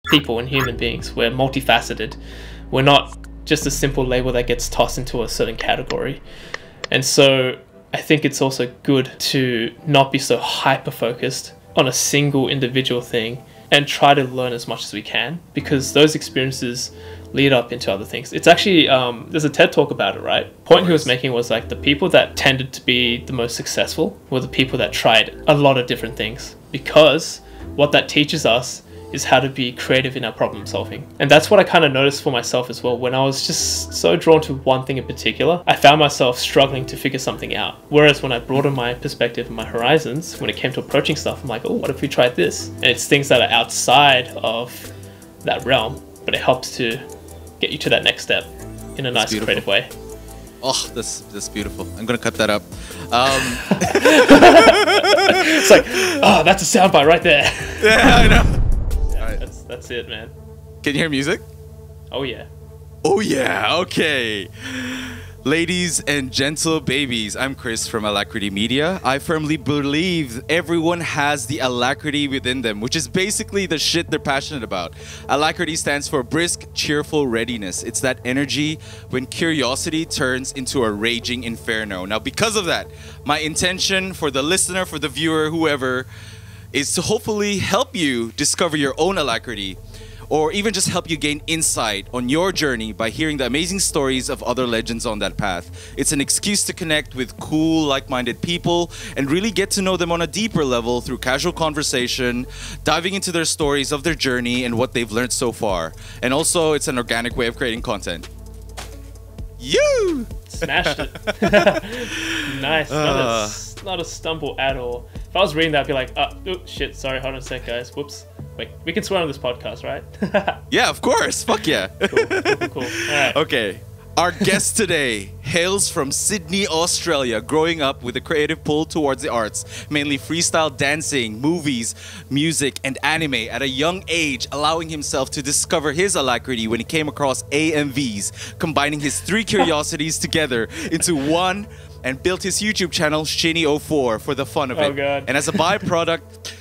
people and human beings. We're multifaceted. We're not just a simple label that gets tossed into a certain category. And so I think it's also good to not be so hyper-focused on a single individual thing and try to learn as much as we can, because those experiences lead up into other things. It's actually, there's a TED talk about it, right? Point he was making was like the people that tended to be the most successful were the people that tried a lot of different things, because what that teaches us is how to be creative in our problem solving. And that's what I kind of noticed for myself as well. When I was just so drawn to one thing in particular, I found myself struggling to figure something out. Whereas when I broadened my perspective and my horizons, when it came to approaching stuff, I'm like, oh, what if we tried this? And it's things that are outside of that realm, but it helps to get you to that next step in a nice, creative way. Oh, that's beautiful. I'm gonna cut that up. It's like, oh, that's a soundbite right there. Yeah, I know. That's it, man. Can you hear music? Oh yeah. Oh yeah, okay. Ladies and gentle babies, I'm Chris from Alacrity Media. I firmly believe everyone has the alacrity within them, which is basically the shit they're passionate about. Alacrity stands for brisk, cheerful readiness. It's that energy when curiosity turns into a raging inferno. Now, because of that, my intention for the listener, for the viewer, whoever, is to hopefully help you discover your own alacrity, or even just help you gain insight on your journey by hearing the amazing stories of other legends on that path. It's an excuse to connect with cool, like-minded people and really get to know them on a deeper level through casual conversation, diving into their stories of their journey and what they've learned so far. And also, it's an organic way of creating content. You smashed it. Nice. Not a stumble at all. If I was reading that, I'd be like, oh shit, sorry, hold on a sec, guys. Whoops. Wait, we can swear on this podcast, right? Yeah, of course. Fuck yeah. Cool. All right. Okay. Our guest today hails from Sydney, Australia, growing up with a creative pull towards the arts, mainly freestyle dancing, movies, music, and anime at a young age, allowing himself to discover his alacrity when he came across AMVs, combining his three curiosities together into one, and built his YouTube channel, Shinnie04, for the fun of it. Oh, God. And as a byproduct,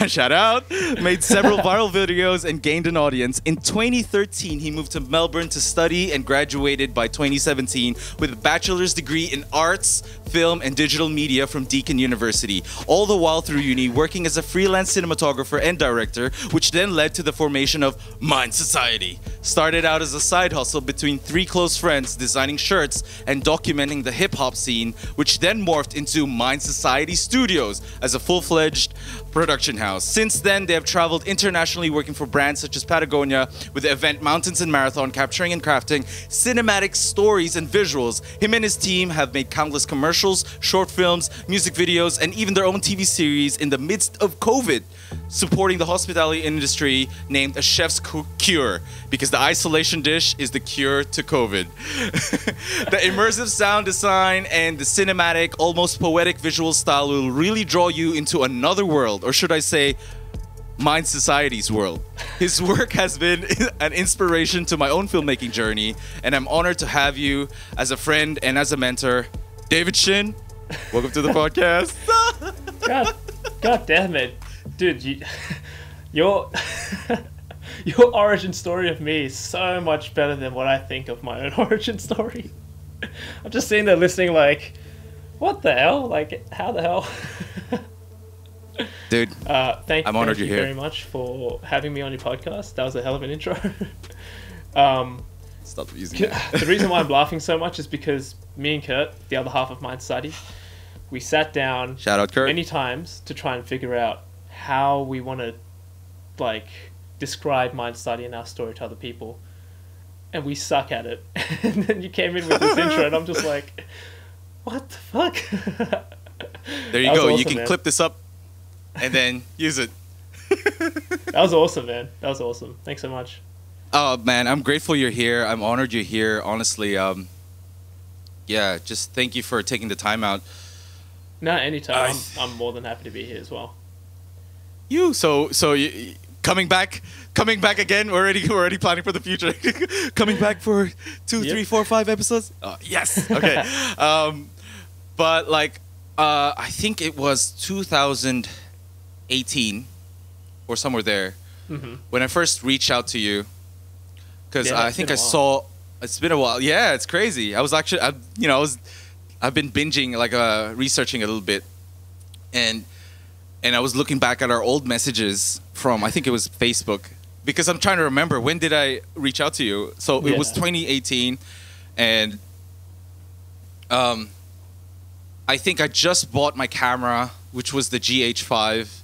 shout out, made several viral videos and gained an audience. In 2013, he moved to Melbourne to study and graduated by 2017 with a bachelor's degree in arts, film, and digital media from Deakin University. All the while through uni, working as a freelance cinematographer and director, which then led to the formation of Mind Society. Started out as a side hustle between three close friends, designing shirts and documenting the hip-hop scene, which then morphed into Mind Society Studios as a full-fledged production house. Since then, they have traveled internationally, working for brands such as Patagonia with the event Mountains and Marathon, capturing and crafting cinematic stories and visuals. Him and his team have made countless commercials, short films, music videos, and even their own TV series in the midst of COVID, supporting the hospitality industry named A Chef's Cure, because the isolation dish is the cure to COVID. The immersive sound design and the cinematic, almost poetic visual style will really draw you into another world, or should I say, Mind Society's world. His work has been an inspiration to my own filmmaking journey, and I'm honored to have you as a friend and as a mentor. David Shin, welcome to the podcast. God damn it. Dude, your origin story of me is so much better than what I think of my own origin story. I'm just sitting there listening like, what the hell? Like, how the hell? Dude, thank you very much for having me on your podcast. That was a hell of an intro. Stop using it. The reason why I'm laughing so much is because me and Kurt, the other half of Mind Society, we sat down shout out Kurt many times to try and figure out how we want to like describe Mind Society and our story to other people, and we suck at it. And then you came in with this intro, and I'm just like, what the fuck? There you go. Awesome, you can man. clip this up and then use it. That was awesome, man. That was awesome. Thanks so much. Oh man, I'm grateful you're here. I'm honored you're here. Honestly, yeah, just thank you for taking the time out. No, anytime. I'm more than happy to be here as well. So you, coming back again. We're already planning for the future. Coming back for 2, 3, 4, 5 episodes. Yes. Okay. But like, I think it was 2018 or somewhere there. when I first reached out to you, because Yeah, I it's think been I a while. saw. It's been a while. Yeah, it's crazy. I was actually, I've been binging, like, researching a little bit, and I was looking back at our old messages from, I think it was Facebook, because I'm trying to remember, when did I reach out to you? So it was Yeah. 2018, and I think I just bought my camera, which was the GH5,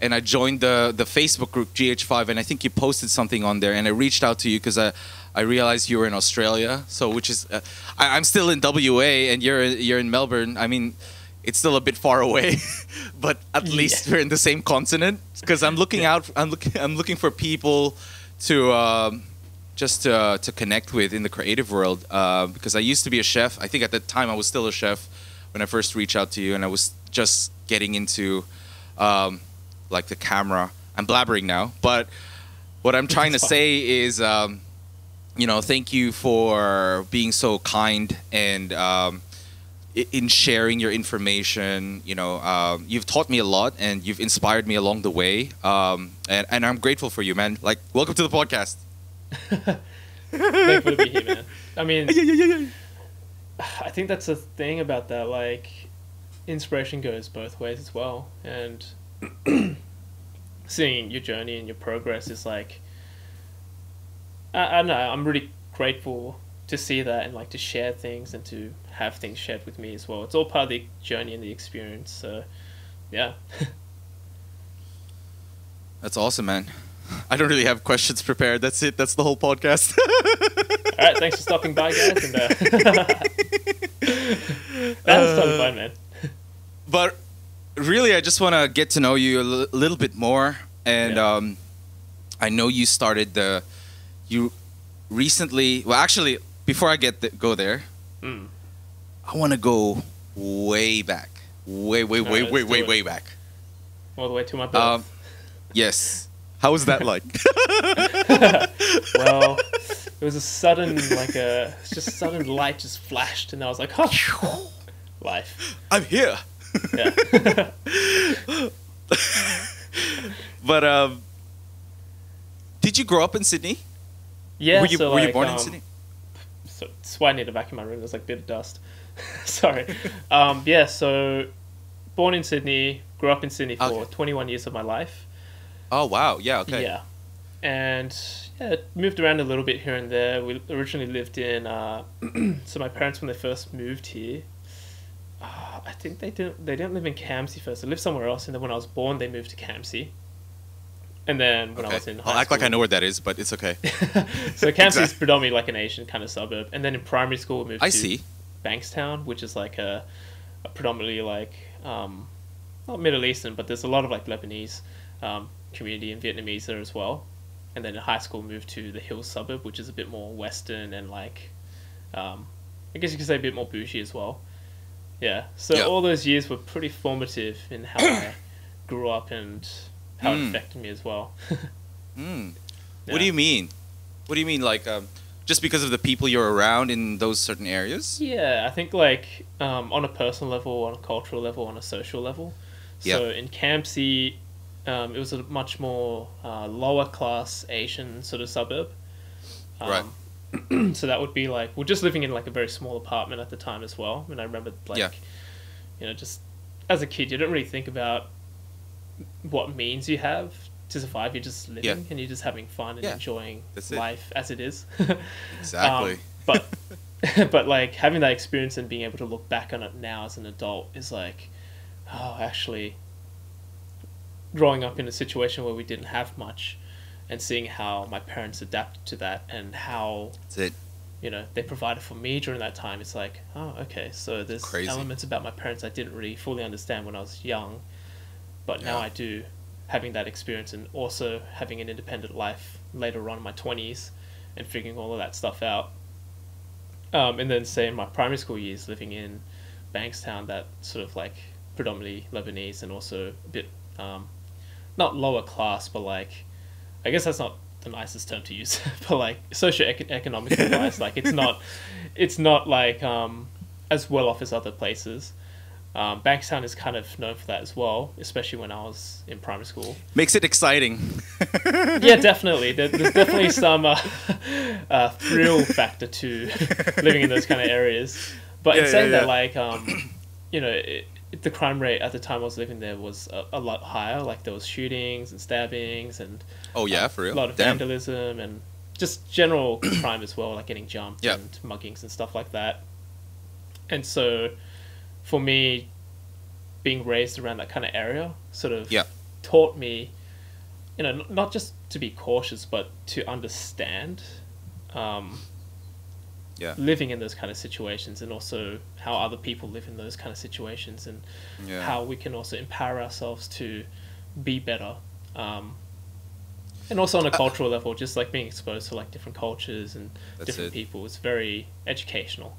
and I joined the Facebook group GH5, and I think you posted something on there, and I reached out to you because I realized you were in Australia, so which is I'm still in WA, and you're in Melbourne. I mean, it's still a bit far away, but at least we're in the same continent. Because I'm looking out, I'm looking for people to just to connect with in the creative world. Because I used to be a chef. I think at the time I was still a chef when I first reached out to you, and I was just getting into like the camera. I'm blabbering now, but what I'm trying to say is, you know, thank you for being so kind and in sharing your information. You know, you've taught me a lot and you've inspired me along the way. And I'm grateful for you, man. Like, welcome to the podcast. Thankful to be here, man. I mean, I think that's the thing about that. Like, inspiration goes both ways as well. And seeing your journey and your progress is like, I don't know, I'm really grateful to see that and like to share things and to have things shared with me as well. It's all part of the journey and the experience. So, yeah. That's awesome, man. I don't really have questions prepared. That's it. That's the whole podcast. All right, thanks for stopping by, guys. And that's totally fine, man. But really, I just want to get to know you a little bit more. And I know you started you recently. Well, actually, before I go there, I want to go way back, way back. All the way to my birth. Yes. How was that like? Well, it was a sudden, sudden light just flashed, and I was like, oh, life. I'm here. Yeah. But did you grow up in Sydney? Yeah. Were you born in Sydney? So that's why I need to vacuum my room. There's like a bit of dust. Sorry. Yeah. So, born in Sydney, grew up in Sydney for 21 years of my life. Oh wow! Yeah. Okay. Yeah, and moved around a little bit here and there. We originally lived in. So my parents, when they first moved here, I think they didn't live in Campsie first. They lived somewhere else, and then when I was born, they moved to Campsie. And then when I was in high school, I'll act like I know where that is, but it's okay. So Campsie is predominantly like an Asian kind of suburb. And then in primary school, we moved to Bankstown, which is like a predominantly like not Middle Eastern, but there's a lot of like Lebanese community and Vietnamese there as well. And then in high school, moved to the Hills suburb, which is a bit more Western and like I guess you could say a bit more bougie as well. Yeah. So all those years were pretty formative in how I grew up and how it affected me as well. Yeah. What do you mean? What do you mean, like, just because of the people you're around in those certain areas? Yeah, I think like on a personal level, on a cultural level, on a social level. So in Campsie, it was a much more lower class Asian sort of suburb. Right. So that would be like, we're just living in like a very small apartment at the time as well. And I remember like, you know, just as a kid, you don't really think about what means you have to survive. You're just living and you're just having fun and enjoying life as it is. Exactly. But like having that experience and being able to look back on it now as an adult is like, oh, actually growing up in a situation where we didn't have much and seeing how my parents adapted to that and how you know, they provided for me during that time. It's like, oh, okay, so there's elements about my parents I didn't really fully understand when I was young, but now I do, having that experience and also having an independent life later on in my 20s and figuring all of that stuff out. And then say in my primary school years living in Bankstown, that sort of like predominantly Lebanese and also a bit not lower class, but like, I guess that's not the nicest term to use, but like socio-economic wise, like it's not like as well off as other places. Bankstown is kind of known for that as well, especially when I was in primary school. Makes it exciting. Yeah, definitely. There's definitely some thrill factor to living in those kind of areas. But in saying that, like, you know, the crime rate at the time I was living there was a lot higher. Like, there was shootings and stabbings and For real? a lot of vandalism and just general crime as well, like getting jumped and muggings and stuff like that. And so for me, being raised around that kind of area sort of taught me, you know, not just to be cautious, but to understand living in those kind of situations, and also how other people live in those kind of situations, and how we can also empower ourselves to be better. And also on a cultural level, just like being exposed to like different cultures and different people is very educational.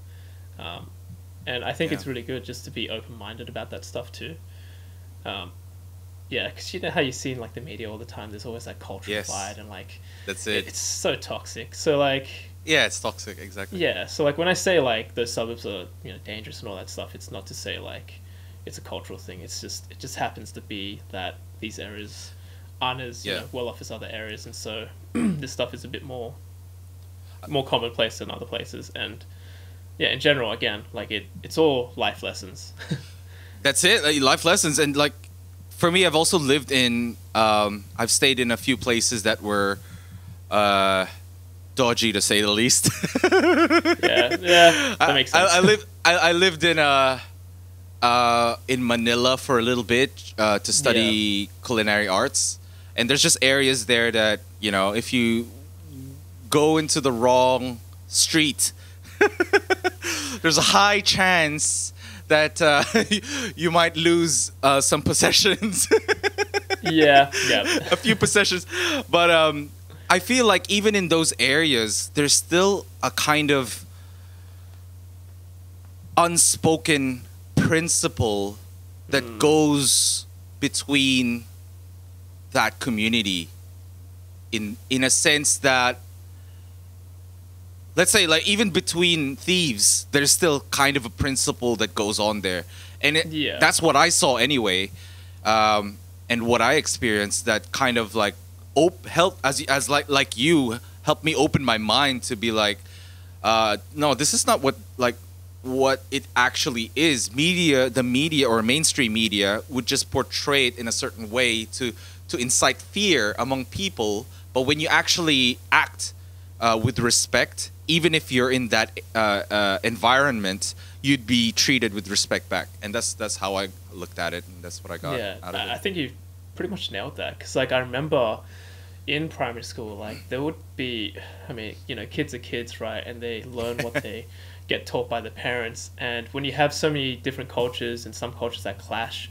And I think it's really good just to be open-minded about that stuff too. Because you know how you see in like the media all the time, there's always that cultural fight, and like it's so toxic. So like it's toxic, exactly. Yeah, so like when I say like those suburbs are, you know, dangerous and all that stuff, it's not to say like it's a cultural thing. It's just, it just happens to be that these areas aren't as you know, well off as other areas, and so this stuff is a bit more commonplace than other places. And in general, again, like it's all life lessons. That's it, like, life lessons. And like for me, I've also lived in I've stayed in a few places that were dodgy, to say the least. That makes sense. I lived in Manila for a little bit to study culinary arts, and there's just areas there that, you know, if you go into the wrong street, there's a high chance that you might lose some possessions. A few possessions. But I feel like even in those areas, there's still a kind of unspoken principle that goes between that community, in a sense that, let's say, like, even between thieves, there's still kind of a principle that goes on there. And that's what I saw anyway. And what I experienced, that kind of like helped, as like you helped me open my mind to be like, no, this is not what it actually is. The media or mainstream media would just portray it in a certain way to incite fear among people. But when you actually act with respect, even if you're in that environment, you'd be treated with respect back. And that's how I looked at it, and that's what I got out of it. I think you pretty much nailed that, because like I remember in primary school, like there would be, I mean, you know, kids are kids, right? And they learn what they get taught by their parents. And when you have so many different cultures and some cultures that clash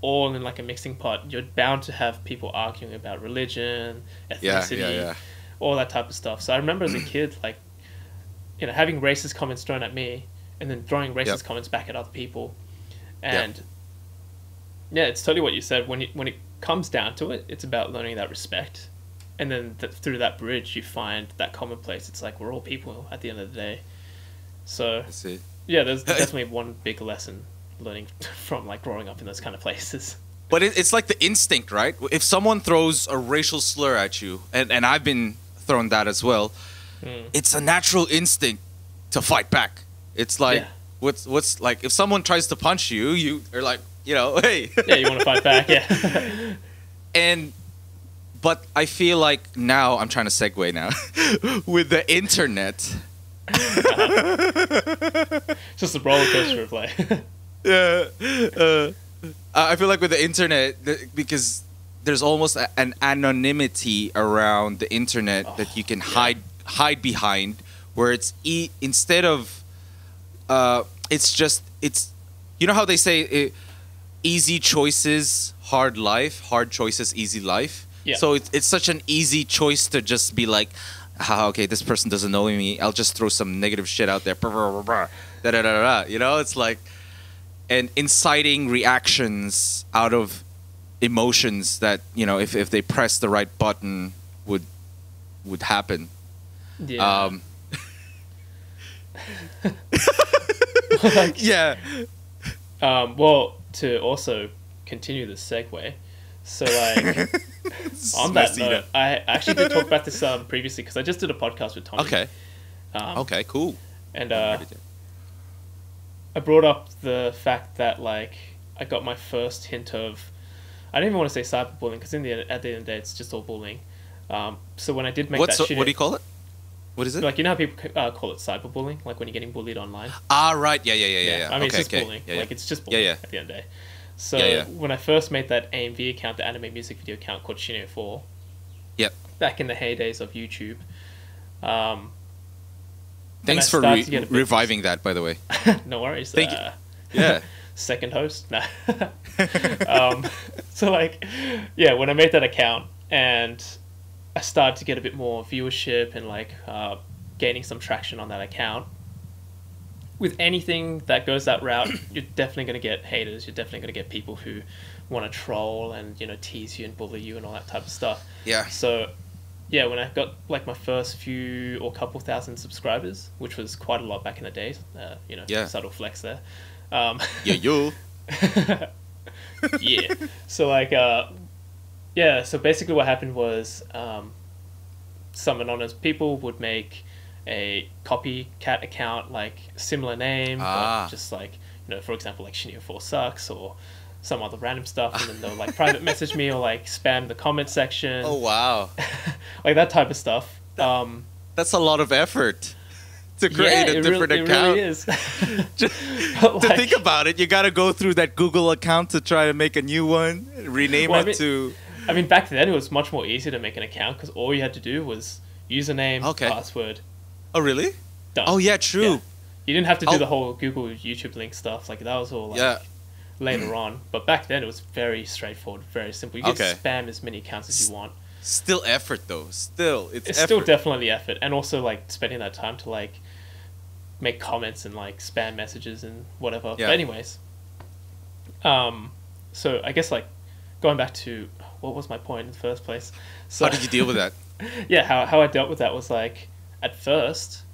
all in like a mixing pot, you're bound to have people arguing about religion, ethnicity, all that type of stuff. So I remember as a kid, like, you know, having racist comments thrown at me and then throwing racist comments back at other people. And it's totally what you said. When it comes down to it, it's about learning that respect. And then through that bridge, you find that common place. It's like we're all people at the end of the day. So, there's definitely one big lesson learning from like growing up in those kind of places. But it's like the instinct, right? If someone throws a racial slur at you, and I've been thrown that as well, it's a natural instinct to fight back. It's like, what's like, if someone tries to punch you, you are like, you know, hey. You want to fight back, But I feel like now, I'm trying to segue now, with the internet. It's just a roller coaster of life. I feel like with the internet, because there's almost an anonymity around the internet that you can hide behind, where it's instead of it's you know how they say easy choices, hard life, hard choices, easy life. So it's such an easy choice to just be like, okay, this person doesn't know me, I'll just throw some negative shit out there. You know, it's like, and inciting reactions out of emotions that, you know, if they press the right button would happen. Well, to also continue the segue, so like on that note, I actually did talk about this previously because I just did a podcast with Tommy. Okay. Okay, cool. And I brought up the fact that like I got my first hint of, I don't even want to say cyberbullying because at the end of the day it's just all bullying. So when I did make what do you call it? What is it? Like, you know how people call it cyberbullying, like when you're getting bullied online. Ah, right. Yeah. I mean, it's just okay. bullying. Yeah, like it's just bullying at the end of the day. So when I first made that AMV account, the anime music video account called Shinnie 4, back in the heydays of YouTube. Thanks for reviving that, by the way. No worries. Thank you. Yeah. Second host. No. So like, yeah, when I made that account and I started to get a bit more viewership and like gaining some traction on that account. With anything that goes that route, you're definitely going to get haters. You're definitely going to get people who want to troll and, you know, tease you and bully you and all that type of stuff. Yeah. So, yeah, when I got like my first few or couple thousand subscribers, which was quite a lot back in the days, you know, subtle flex there. Yeah. So like, so basically what happened was some anonymous people would make a copycat account, like similar name, but just like, you know, for example, like Shinnie 4 sucks or some other random stuff, and then they'll like private message me or like spam the comment section. Oh wow. Like that type of stuff. That's a lot of effort to create a different account. It really is. To think about it, you got to go through that Google account to try to make a new one, rename it to... I mean, back then it was much more easy to make an account because all you had to do was username, password. Oh, really? Done. Oh, yeah, true. Yeah. You didn't have to do the whole Google YouTube link stuff. Like, that was all like later on. But back then it was very straightforward, very simple. You could spam as many accounts as you want. Still effort, though. It's effort. Still definitely effort. And also, like, spending that time to, like, make comments and, like, spam messages and whatever. Yeah. But anyways. So, I guess, like, going back to... What was my point in the first place? So, how did you deal with that? Yeah, how I dealt with that was, like, at first...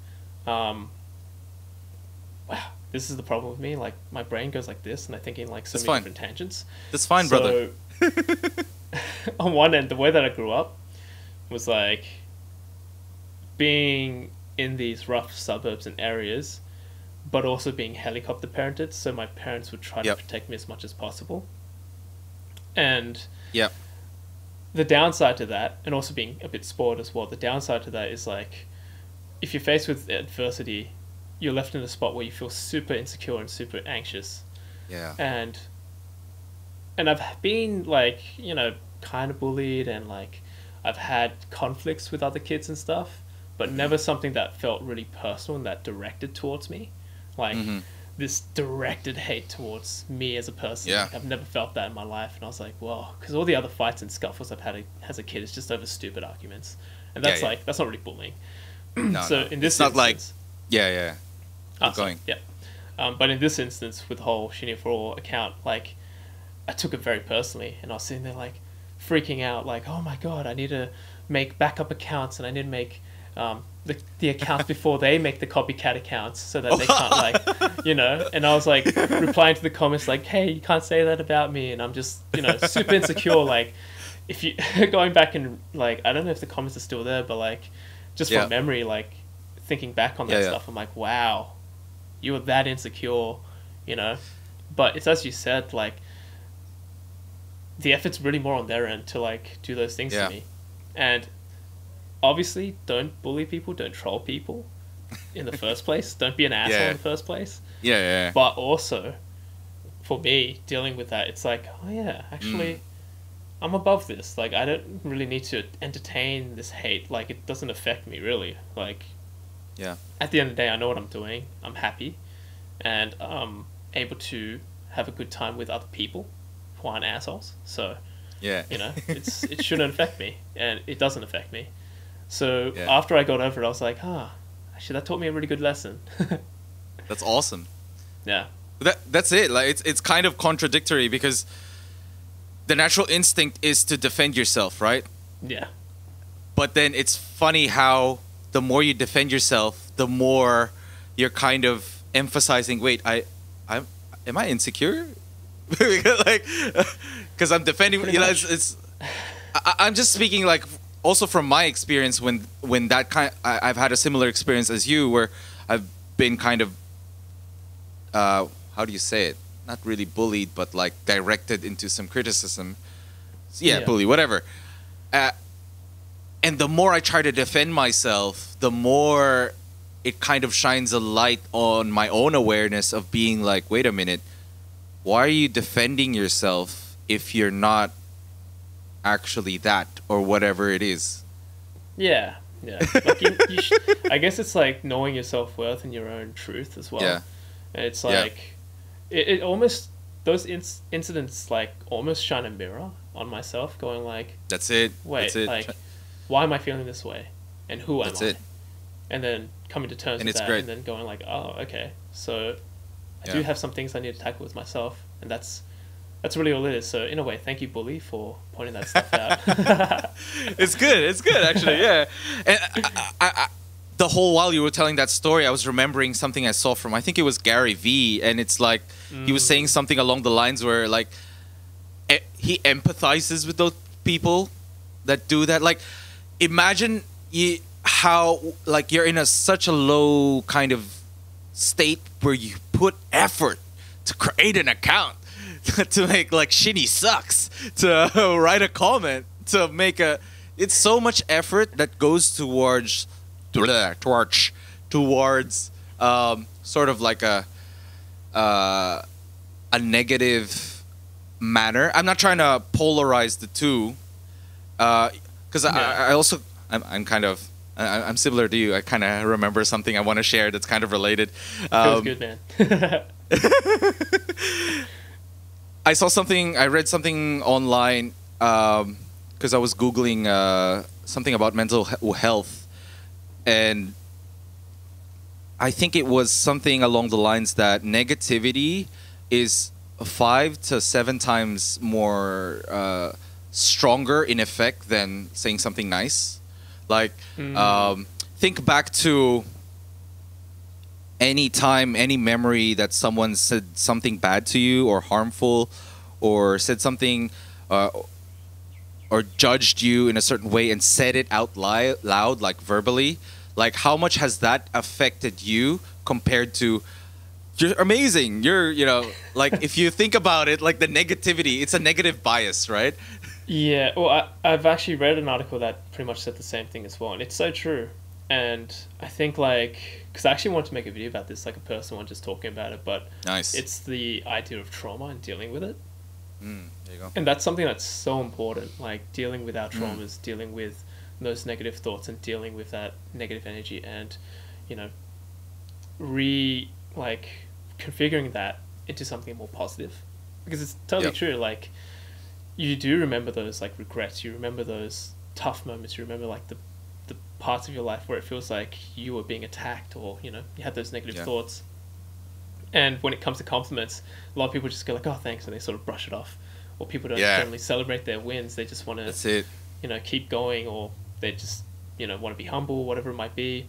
wow, this is the problem with me. Like, my brain goes like this, and I'm thinking, like, so many different tangents. That's fine, brother. On one end, the way that I grew up was like being in these rough suburbs and areas, but also being helicopter parented, so my parents would try to protect me as much as possible. And the downside to that, and also being a bit spoiled as well, the downside to that is like, if you're faced with adversity, you're left in a spot where you feel super insecure and super anxious. Yeah. And I've been like, you know, kind of bullied, and like I've had conflicts with other kids and stuff, but never something that felt really personal and that directed towards me. Like this directed hate towards me as a person. Yeah. Like, I've never felt that in my life. And I was like, well, because all the other fights and scuffles I've had as a kid is just over stupid arguments. And that's like, that's not really bullying. No, so in this it's not instance, like, Keep going. Yeah. But in this instance, with the whole Shinnie 4 account, like, I took it very personally, and I was sitting there like freaking out, like, oh my god, I need to make backup accounts, and I need to make the accounts before they make the copycat accounts, so that they can't, like, you know. And I was like replying to the comments like, hey, you can't say that about me, and I'm just, you know, super insecure. Like, if you going back and like, I don't know if the comments are still there, but like, just from memory, like thinking back on that stuff, I'm like, wow, you were that insecure, you know. But it's as you said, like, the effort's really more on their end to like do those things to me. And obviously, don't bully people, don't troll people in the first place, don't be an asshole in the first place. But also, for me, dealing with that, it's like, oh yeah, actually, I'm above this. Like, I don't really need to entertain this hate. Like, it doesn't affect me really. Like, at the end of the day, I know what I'm doing, I'm happy, and I'm able to have a good time with other people who aren't assholes. So, you know, it shouldn't affect me, and it doesn't affect me. So after I got over it, I was like, actually, that taught me a really good lesson. That's awesome. Yeah. That's it. Like, it's kind of contradictory because the natural instinct is to defend yourself, right? Yeah. But then it's funny how the more you defend yourself, the more you're kind of emphasizing, wait, am I insecure? Like, because I'm defending. Pretty You know, much. I'm just speaking like also from my experience when that kind. I've had a similar experience as you, where I've been kind of how do you say it? Not really bullied, but like directed into some criticism. Yeah, bully, whatever. And the more I try to defend myself, the more it kind of shines a light on my own awareness of being like, wait a minute, why are you defending yourself if you're not actually that or whatever it is? Yeah. Like I guess it's like knowing your self-worth and your own truth as well. Yeah. And it's like, it almost, those incidents like almost shine a mirror on myself, going like, that's it. Wait, that's it. Like, why am I feeling this way? And who am That's I? it. And then coming to terms And with it's that, great. and then going like, oh, okay, so I do have some things I need to tackle with myself, and that's really all it is. So in a way, thank you, bully, for pointing that stuff out. It's good actually. Yeah. And I the whole while you were telling that story, I was remembering something I saw from, I think it was Gary V, and it's like he was saying something along the lines where like he empathizes with those people that do that. Like, imagine how like you're in such a low kind of state where you put effort to create an account, to make like Shinnie sucks, to write a comment, to make it's so much effort that goes towards sort of like a negative manner. I'm not trying to polarize the two, because I also I'm kind of I'm similar to you. I kind of remember something I want to share that's kind of related. Feels good, man. I read something online because I was Googling something about mental health, and I think it was something along the lines that negativity is 5 to 7 times more stronger in effect than saying something nice. Like, think back to any time, any memory that someone said something bad to you or harmful, or said something or judged you in a certain way and said it out loud, like verbally. Like, how much has that affected you compared to, you're amazing, you know, like if you think about it, like the negativity, it's a negative bias, right? Yeah, well, I've actually read an article that pretty much said the same thing as well, and it's so true. And I think, like, because I actually wanted to make a video about this, like a personal one, just talking about it, but Nice. it's the idea of trauma and dealing with it. There you go. And that's something that's so important, like dealing with our traumas, dealing with those negative thoughts and dealing with that negative energy, and, you know, configuring that into something more positive. Because it's totally true, like, you do remember those like regrets, you remember those tough moments, you remember like the parts of your life where it feels like you were being attacked, or, you know, you had those negative thoughts. And when it comes to compliments, a lot of people just go like, oh, thanks, and they sort of brush it off. Or people don't generally celebrate their wins, they just want to, you know, keep going, or they just, you know, want to be humble, whatever it might be.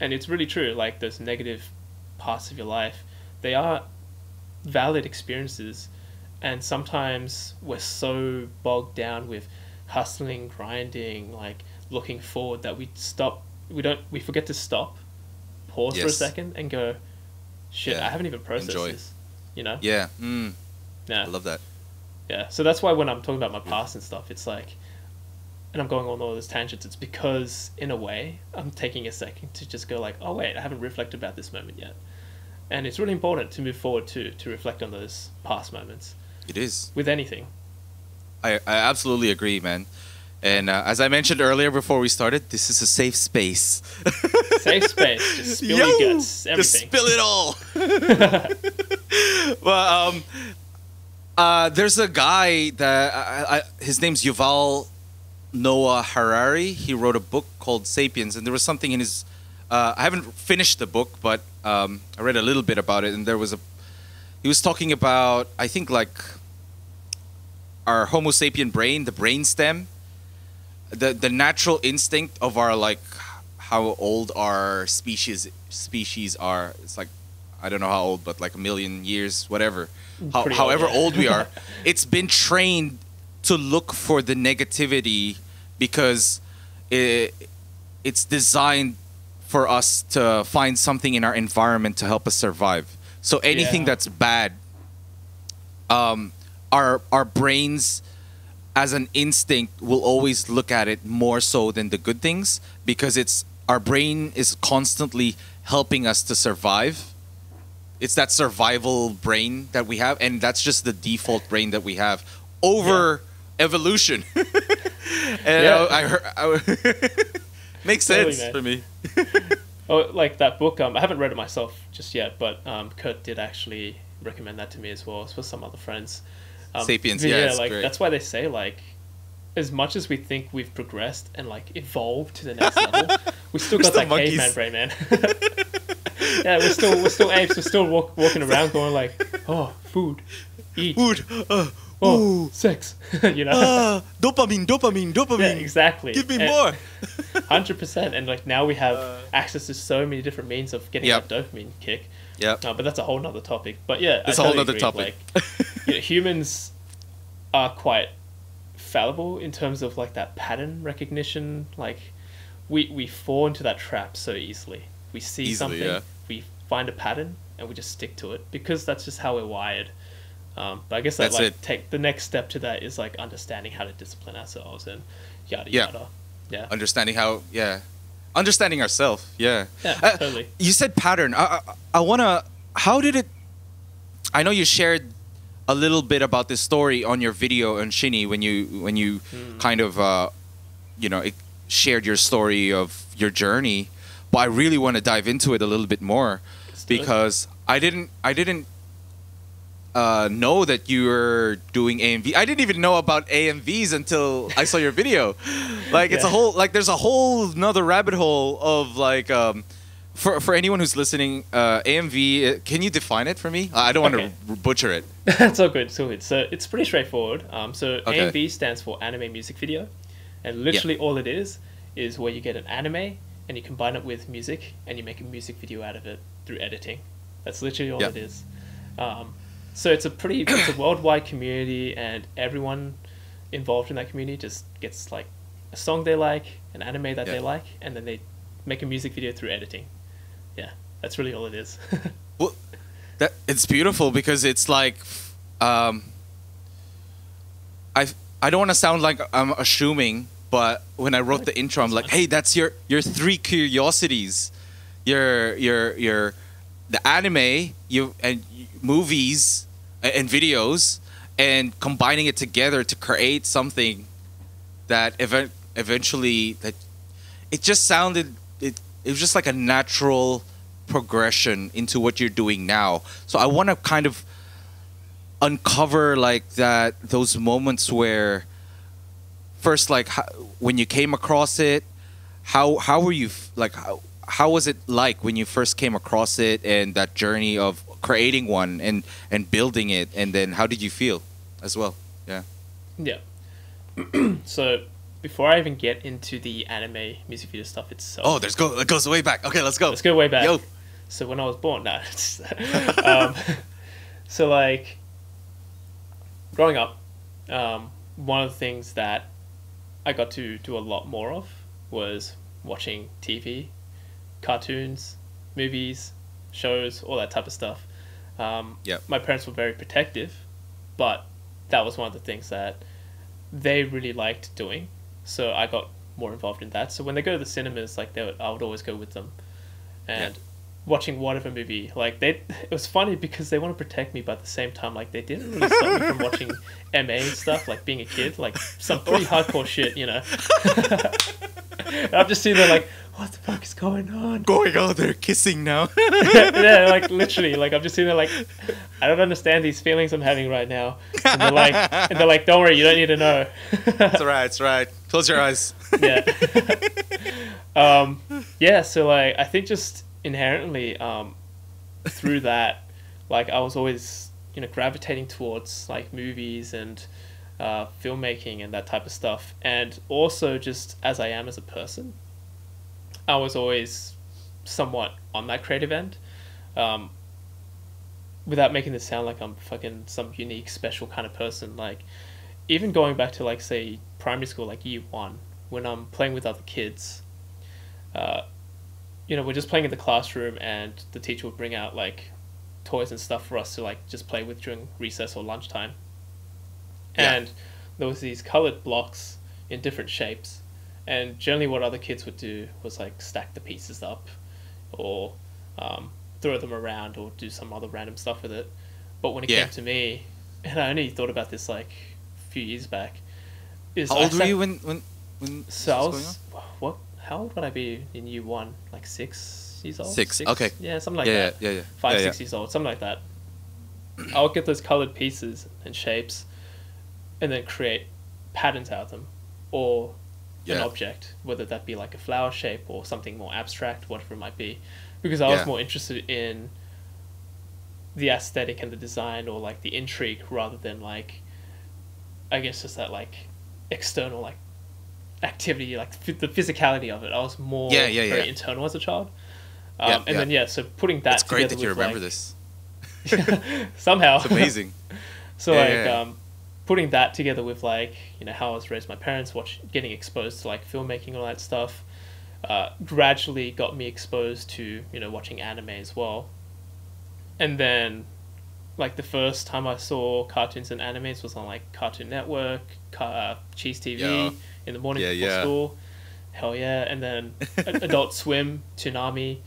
And it's really true, like those negative parts of your life, they are valid experiences. And sometimes we're so bogged down with hustling, grinding, like looking forward, that we forget to stop, pause for a second and go, shit, I haven't even processed this, you know? Yeah. Yeah. I love that. Yeah. So that's why when I'm talking about my past and stuff, it's like, and I'm going on all those tangents, it's because in a way I'm taking a second to just go like, oh wait, I haven't reflected about this moment yet. And it's really important to move forward to reflect on those past moments. It is. With anything. I absolutely agree, man. And as I mentioned earlier before we started, this is a safe space. Safe space. Just spill your guts. Everything. Just spill it all. Well, there's a guy that his name's Yuval Noah Harari. He wrote a book called Sapiens, and there was something in his. I haven't finished the book, but I read a little bit about it, and he was talking about, I think, like our Homo sapien brain, the brainstem, the natural instinct of our, like, how old our species are. It's like I don't know how old, but like a million years, whatever, Pretty however old, yeah. old we are, it's been trained to look for the negativity because it's designed for us to find something in our environment to help us survive. So anything that's bad, our brains as an instinct will always look at it more so than the good things, because our brain is constantly helping us to survive. It's that survival brain that we have, and that's just the default brain that we have over evolution. And I heard makes sense for me. Oh, like that book, I haven't read it myself just yet, but Kurt did actually recommend that to me as well, as for some other friends. Sapiens, like great. That's why they say, like, as much as we think we've progressed and like evolved to the next level, we still got that caveman brain, man. Yeah, we're still apes. We're still walking around going like, oh, food, eat, sex, you know. Dopamine. Yeah, exactly. Give me more. 100%. And like now we have access to so many different means of getting that dopamine kick. Yeah. But that's a whole nother topic. But yeah, it's a whole nother topic. Like, you know, humans are quite fallible in terms of like that pattern recognition. Like we fall into that trap so easily. We see something, we find a pattern, and we just stick to it because that's just how we're wired. But I guess that take the next step to that is like understanding how to discipline ourselves and yada yada. Yeah. Understanding ourselves. Yeah. Yeah, totally. You said pattern. I wanna. How did it? I know you shared a little bit about this story on your video on Shinnie when you kind of shared your story of your journey. But I really want to dive into it a little bit more because I didn't know that you were doing AMV. I didn't even know about AMVs until I saw your video. Like it's a whole there's a whole another rabbit hole of like for anyone who's listening, AMV. Can you define it for me? I don't want to butcher it. It's all good. So it's pretty straightforward. AMV stands for anime music video, and literally all it is where you get an anime and you combine it with music and you make a music video out of it through editing. That's literally all it is. So it's a worldwide community, and everyone involved in that community just gets like a song they like, an anime that they like, and then they make a music video through editing. Yeah, that's really all it is. Well, it's beautiful because it's like I don't want to sound like I'm assuming, but when I wrote the intro, I'm like, hey, that's your three curiosities, your the anime, movies and videos, and combining it together to create something that eventually that it just sounded it was just like a natural progression into what you're doing now. So I want to kind of uncover like those moments where first, like when you came across it, how were you like how was it like when you first came across it, and that journey of creating one and building it, and then how did you feel as well? Yeah. So before I even get into the anime music video stuff itself, it goes way back. Okay, let's go way back. Yo. So when I was born, so like growing up, one of the things that I got to do a lot more of was watching TV, cartoons, movies, shows, all that type of stuff. My parents were very protective, but that was one of the things that they really liked doing. So I got more involved in that. So when they go to the cinemas, like I would always go with them, and watching whatever movie. Like it was funny because they want to protect me, but at the same time, like they didn't really stop me from watching MA and stuff. Like being a kid, like some pretty hardcore shit, you know. And I'm just sitting there like, what the fuck is going on? They're kissing now. Yeah, like literally, like I'm just sitting there like, I don't understand these feelings I'm having right now. And they're like, don't worry, you don't need to know. It's right. Close your eyes. Yeah. So like, I think just inherently, through that, like I was always, gravitating towards like movies and filmmaking and that type of stuff, and also just as I am as a person, I was always somewhat on that creative end. without making this sound like I'm fucking some unique, special kind of person, like, even going back to, like, say, primary school, like year one, when I'm playing with other kids, you know, we're just playing in the classroom and the teacher would bring out, like, toys and stuff for us to, like, just play with during recess or lunchtime. Yeah. And there was these colored blocks in different shapes. And generally what other kids would do was, like, stack the pieces up or throw them around or do some other random stuff with it. But when it came to me, and I only thought about this, like, a few years back, is How old were you when so I this was, what? How old would I be in year one? Like 6 years old? Six, okay. Yeah, something like Yeah, that. yeah, yeah. 5, Yeah, 6 years old, something like that. I would get those colored pieces and shapes and then create patterns out of them or an object, whether that be like a flower shape or something more abstract, whatever it might be. Because I was more interested in the aesthetic and the design or like the intrigue rather than like, I guess just that like external like activity, like the physicality of it. I was more very internal as a child. Then so putting that it's great together that you with, remember like, this. somehow It's amazing. So putting that together with like, you know, how I was raised, my parents getting exposed to like filmmaking and all that stuff, gradually got me exposed to, you know, watching anime as well. And then like the first time I saw cartoons and animes was on like Cartoon Network, Cheese TV in the morning before school. Hell yeah. And then Adult Swim, Toonami,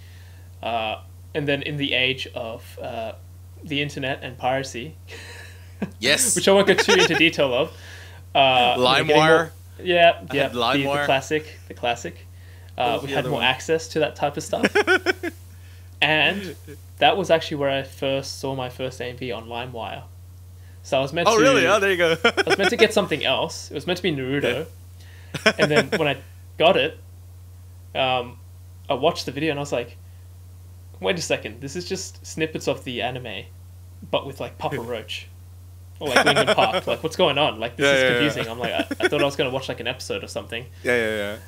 and then in the age of the internet and piracy, Yes. which I won't go too into detail of. LimeWire. The classic. We had more access to that type of stuff. And that was actually where I first saw my first AMV on LimeWire. So I was meant to... Oh, really? Oh, there you go. I was meant to get something else. It was meant to be Naruto. And then when I got it, I watched the video and I was like, wait a second, this is just snippets of the anime, but with like Papa Roach. Or like Linkin Park. Like, what's going on? Like, this is confusing. I'm like, I thought I was going to watch like an episode or something. Yeah.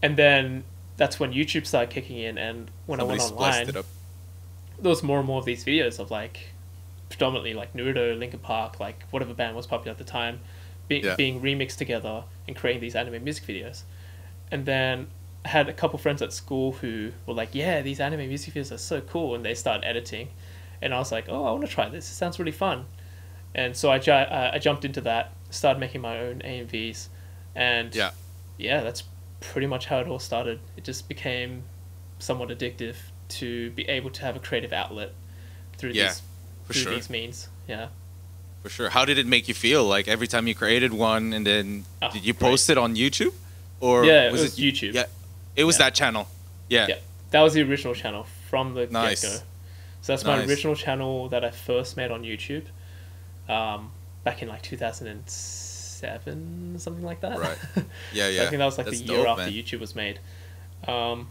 And then that's when YouTube started kicking in, and when Somebody I went online, it up. there was more and more of these videos of like, predominantly like Naruto, Linkin Park, like whatever band was popular at the time, being remixed together and creating these anime music videos. And then I had a couple friends at school who were like, yeah, these anime music videos are so cool, and they started editing. And I was like, oh, I want to try this. It sounds really fun. And so I jumped into that, started making my own AMVs, and that's pretty much how it all started. It just became somewhat addictive to be able to have a creative outlet through these means. Yeah. For sure. How did it make you feel? Like every time you created one, and then did you post it on YouTube? Or it was YouTube. Yeah, it was that channel. Yeah, that was the original channel from the Nice. get-go. So that's my original channel that I first made on YouTube, back in like 2007, something like that. Right. Yeah. So I think that was like That's the year dope, after man. YouTube was made. And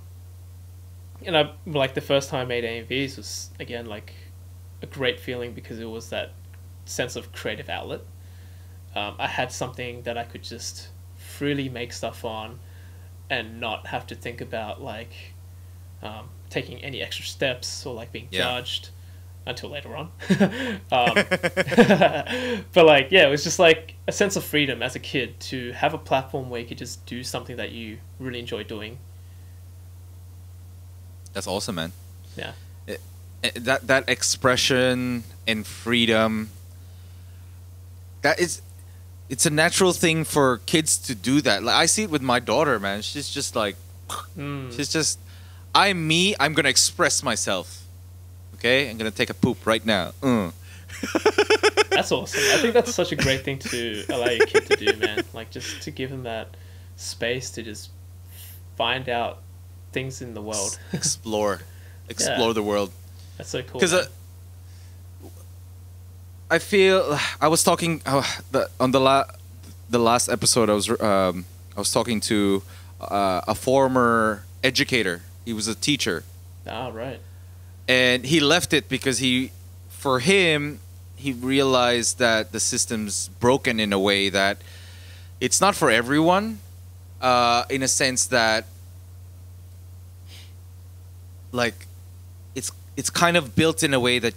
I like the first time I made AMVs was again like a great feeling because it was that sense of creative outlet. I had something that I could just freely make stuff on and not have to think about like taking any extra steps or like being judged until later on. But like, it was just like a sense of freedom as a kid to have a platform where you could just do something that you really enjoy doing. That's awesome, man. Yeah. That expression and freedom, it's a natural thing for kids to do that. Like I see it with my daughter, man. She's just like, she's just, I'm gonna express myself. Okay, I'm gonna take a poop right now. That's awesome. I think that's such a great thing to allow your kid to do, man. Like just to give them that space to just find out things in the world. Explore the world. That's so cool. Because I feel I was talking on the last episode. I was talking to a former educator. He was a teacher. Ah, right. And he left it because he realized that the system's broken in a way that it's not for everyone. In a sense that like it's kind of built in a way that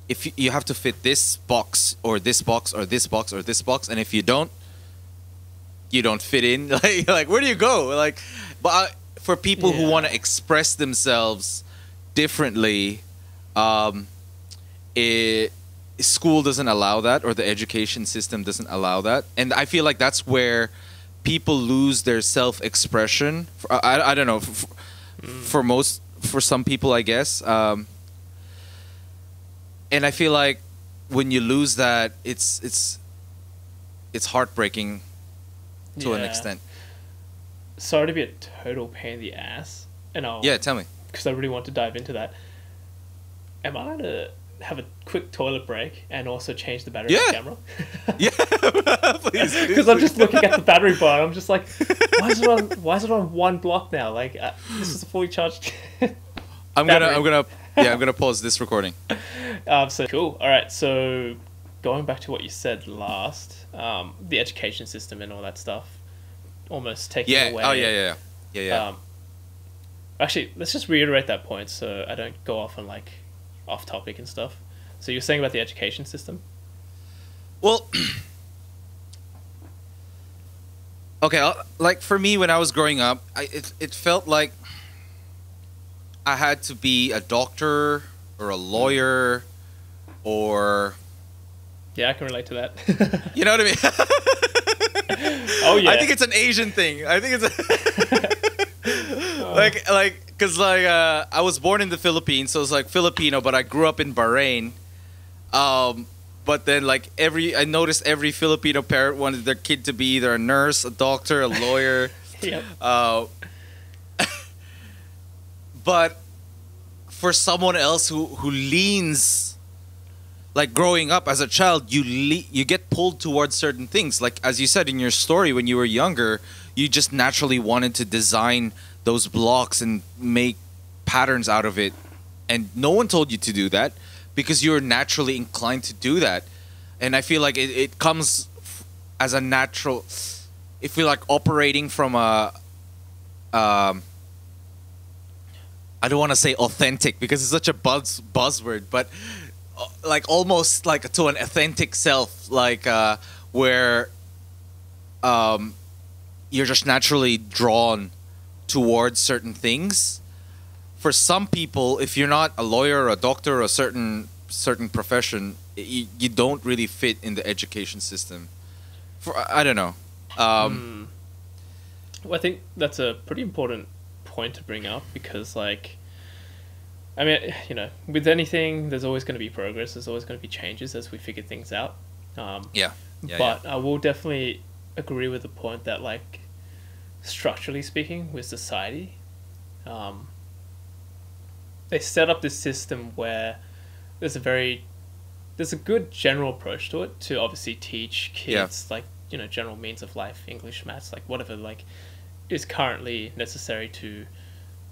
if you have to fit this box or this box or this box or this box, and if you don't fit in. Like where do you go? Like, but for people who want to express themselves differently, school doesn't allow that, or the education system doesn't allow that, and I feel like that's where people lose their self-expression. I don't know, for some people, I guess. And I feel like when you lose that, it's heartbreaking to an extent. Sorry to be a total pain in the ass, and tell me, because I really want to dive into that. Am I gonna have a quick toilet break and also change the battery of the camera? Please. Because I'm just looking at the battery bar. I'm just like, why is it on one block now? Like this is a fully charged. I'm gonna pause this recording. So cool. All right. So going back to what you said last, the education system and all that stuff, almost taking away. Oh yeah. Actually, let's just reiterate that point so I don't go off on like off topic and stuff. So you're saying about the education system? Well, okay. Like for me, when I was growing up, it felt like I had to be a doctor or a lawyer or... Yeah, I can relate to that. You know what I mean? Oh yeah. I think it's an Asian thing. I think it's because I was born in the Philippines, so it's like Filipino, but I grew up in Bahrain. But then I noticed every Filipino parent wanted their kid to be either a nurse, a doctor, a lawyer. Yep. But for someone else who leans, like growing up as a child, you get pulled towards certain things. Like as you said in your story, when you were younger, you just naturally wanted to design those blocks and make patterns out of it, and no one told you to do that because you're naturally inclined to do that. And I feel like it comes as a natural, if we're like operating from a I don't want to say authentic because it's such a buzzword, but like almost like to an authentic self, like where you're just naturally drawn towards certain things. For some people, if you're not a lawyer or a doctor or a certain profession, you don't really fit in the education system. I don't know. Well, I think that's a pretty important point to bring up because, like, I mean, you know, with anything, there's always going to be progress. There's always going to be changes as we figure things out. But I will definitely agree with the point that, like, structurally speaking, with society, they set up this system where there's a good general approach to it to obviously teach kids like, you know, general means of life, English, maths, like whatever like is currently necessary to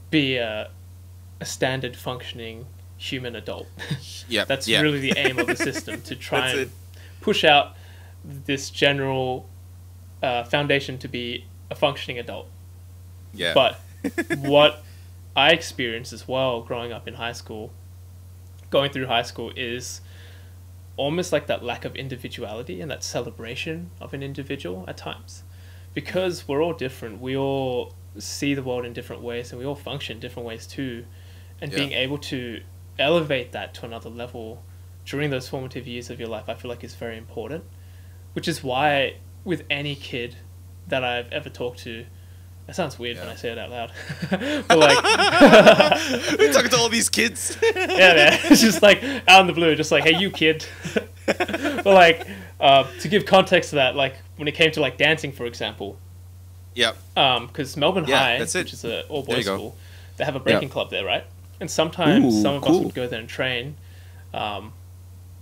be a standard functioning human adult. That's really the aim of the system, to try and push out this general foundation to be a functioning adult. But what I experienced as well growing up in high school, going through high school, is almost like that lack of individuality and that celebration of an individual at times. Because we're all different, we all see the world in different ways and we all function in different ways too. And being able to elevate that to another level during those formative years of your life, I feel like is very important. Which is why with any kid that I've ever talked to, that sounds weird when I say it out loud, but like we're talking to all these kids. Man, it's just like out in the blue, just like, hey, you kid. But like to give context to that, like when it came to like dancing, for example, because Melbourne High, which is an all boys school, they have a breaking club there, right? And sometimes some of us would go there and train.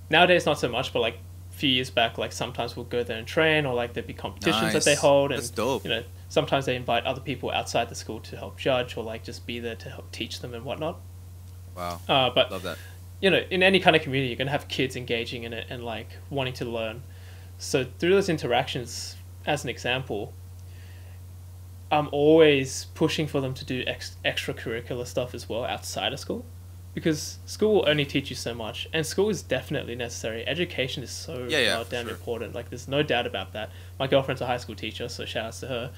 Nowadays not so much, but like a few years back, like sometimes we'll go there and train, or like there'd be competitions that they hold, and that's dope. You know, sometimes they invite other people outside the school to help judge, or like just be there to help teach them and whatnot. Wow. But love that. You know, in any kind of community, you're gonna have kids engaging in it and like wanting to learn. So through those interactions, as an example, I'm always pushing for them to do extracurricular stuff as well outside of school. because school will only teach you so much, and school is definitely necessary. Education is so goddamn important. Like, there's no doubt about that. My girlfriend's a high school teacher, so shout outs to her.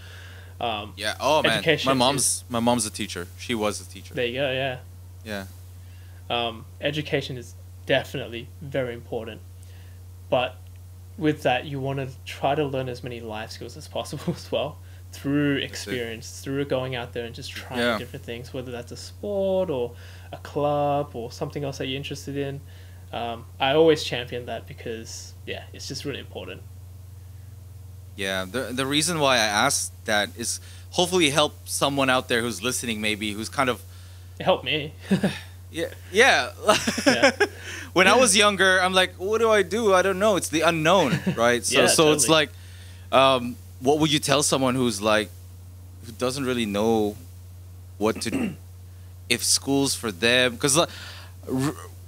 Yeah. Oh man, education my mom's a teacher. She was a teacher. There you go. Yeah. Yeah. Education is definitely very important, but with that, you want to try to learn as many life skills as possible as well, through experience, through going out there and just trying different things, whether that's a sport or a club or something else that you're interested in. I always champion that because, yeah, it's just really important. Yeah, the reason why I asked that is hopefully help someone out there who's listening, maybe, who's kind of... It helped me. Yeah. When I was younger, I'm like, what do? I don't know. It's the unknown, right? So totally. It's like, what would you tell someone who's like, who doesn't really know what to do, if school's for them? Because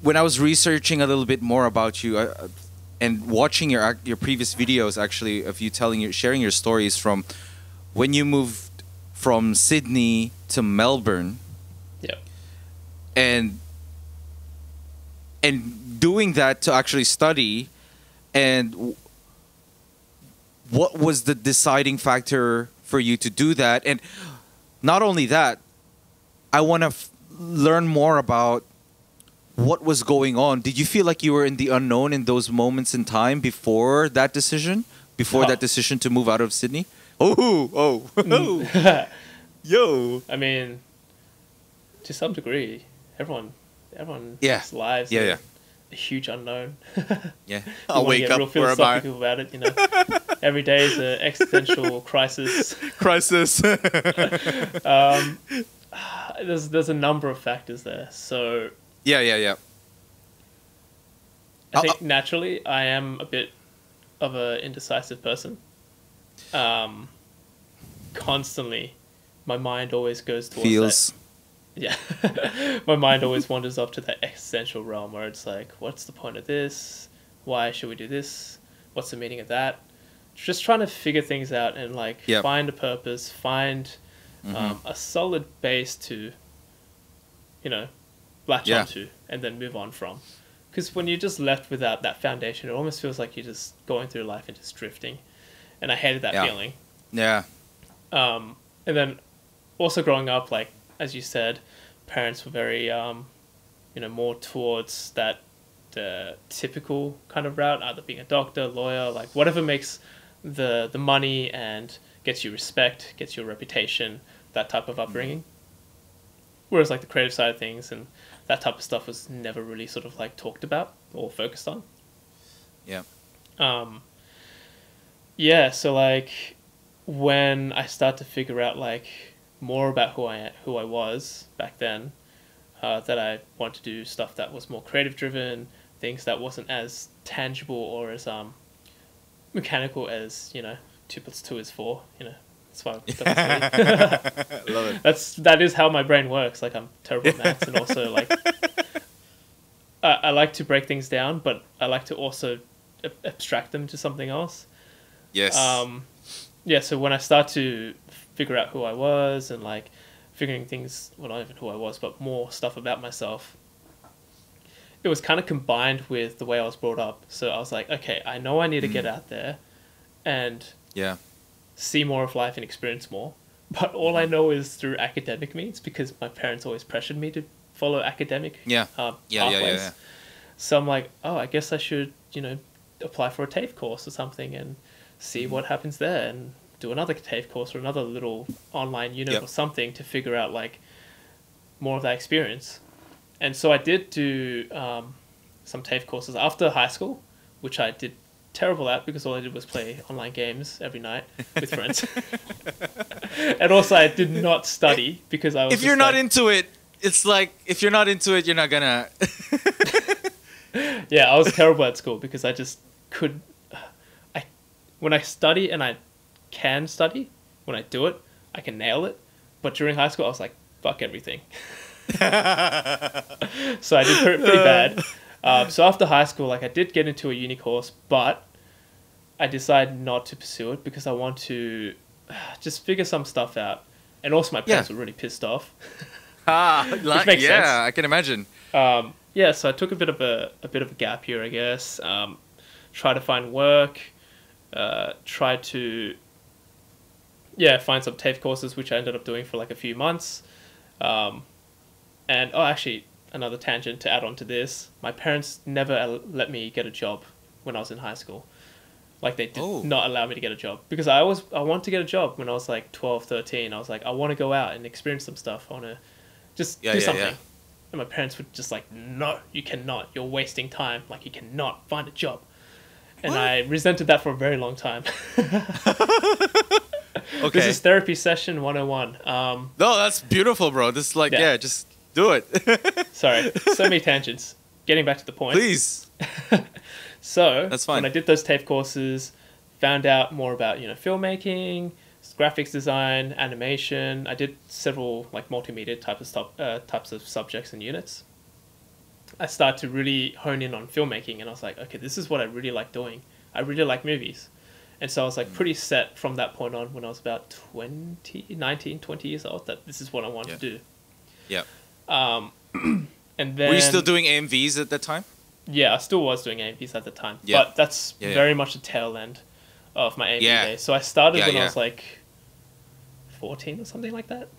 when I was researching a little bit more about you, and watching your previous videos, actually, of you sharing your stories from when you moved from Sydney to Melbourne. Yep. And doing that to actually study, and what was the deciding factor for you to do that? And not only that, I want to learn more about what was going on. Did you feel like you were in the unknown in those moments in time before that decision? That decision to move out of Sydney? Oh. Yo. I mean, to some degree, everyone's lives are a huge unknown. Yeah. I'll wake up, real philosophical about it, you know. Every day is an existential crisis. There's a number of factors there. So yeah. I think naturally I am a bit of an indecisive person. Constantly, my mind always goes towards that. Yeah, my mind always wanders up to that existential realm where it's like, what's the point of this? Why should we do this? What's the meaning of that? Just trying to figure things out and find a purpose, find a solid base to, latch onto and then move on from. Because when you're just left without that foundation, it almost feels like you're just going through life and just drifting. And I hated that feeling. Yeah. And then also growing up, as you said, parents were very, more towards that typical kind of route, either being a doctor, lawyer, whatever makes the money and gets you respect, gets you a reputation, that type of upbringing. Whereas the creative side of things and that type of stuff was never really sort of talked about or focused on. Yeah. So when I start to figure out more about who I was back then, that I want to do stuff that was more creative driven, things that wasn't as tangible or as mechanical as 2 + 2 is 4. That's why love it. That is how my brain works. I'm terrible at maths, and also I like to break things down, but I like to also abstract them to something else. Yes. So when I start to figure out who I was and figuring things, well, not even who I was, but more stuff about myself, it was kind of combined with the way I was brought up. So I was like, okay, I know I need to get out there and see more of life and experience more. But all I know is through academic means, because my parents always pressured me to follow academic pathways. So I'm like, I guess I should, apply for a TAFE course or something and see what happens there, and do another TAFE course or another little online unit or something to figure out more of that experience. And so I did do some TAFE courses after high school, which I did terrible at because all I did was play online games every night with friends. And also I did not study because I was... If you're not into it, it's if you're not into it, you're not gonna... Yeah, I was terrible at school because I just could... When I study and I can study, when I do it, I can nail it. But during high school, I was like, fuck everything. So I did pretty bad. So after high school, I did get into a uni course, but I decided not to pursue it because I want to just figure some stuff out. And also my parents were really pissed off. which makes sense. I can imagine. Yeah, so I took a bit of a gap here, I guess. Try to find work. Try to find some TAFE courses, which I ended up doing for like a few months. And actually, another tangent to add on to this: my parents never let me get a job when I was in high school. Like, they did not allow me to get a job, because I wanted to get a job when I was like 12, 13. I was like, I want to go out and experience some stuff. I want to just do something. Yeah. And my parents were just like, no, you cannot. You're wasting time. Like, you cannot find a job. And I resented that for a very long time. Okay. This is therapy session 101. No, that's beautiful, bro. This is like, just do it. Sorry, so many tangents. Getting back to the point. Please. So, that's fine. When I did those TAFE courses, found out more about, filmmaking, graphics design, animation. I did several like multimedia types of subjects and units. I started to really hone in on filmmaking, and I was like, okay, this is what I really like doing. I really like movies. And so I was like pretty set from that point on, when I was about 19, 20 years old, that this is what I wanted to do. Yeah. And then... Were you still doing AMVs at that time? Yeah, I still was doing AMVs at the time. Yeah. But that's very much the tail end of my AMV days. So I started when I was like 14 or something like that.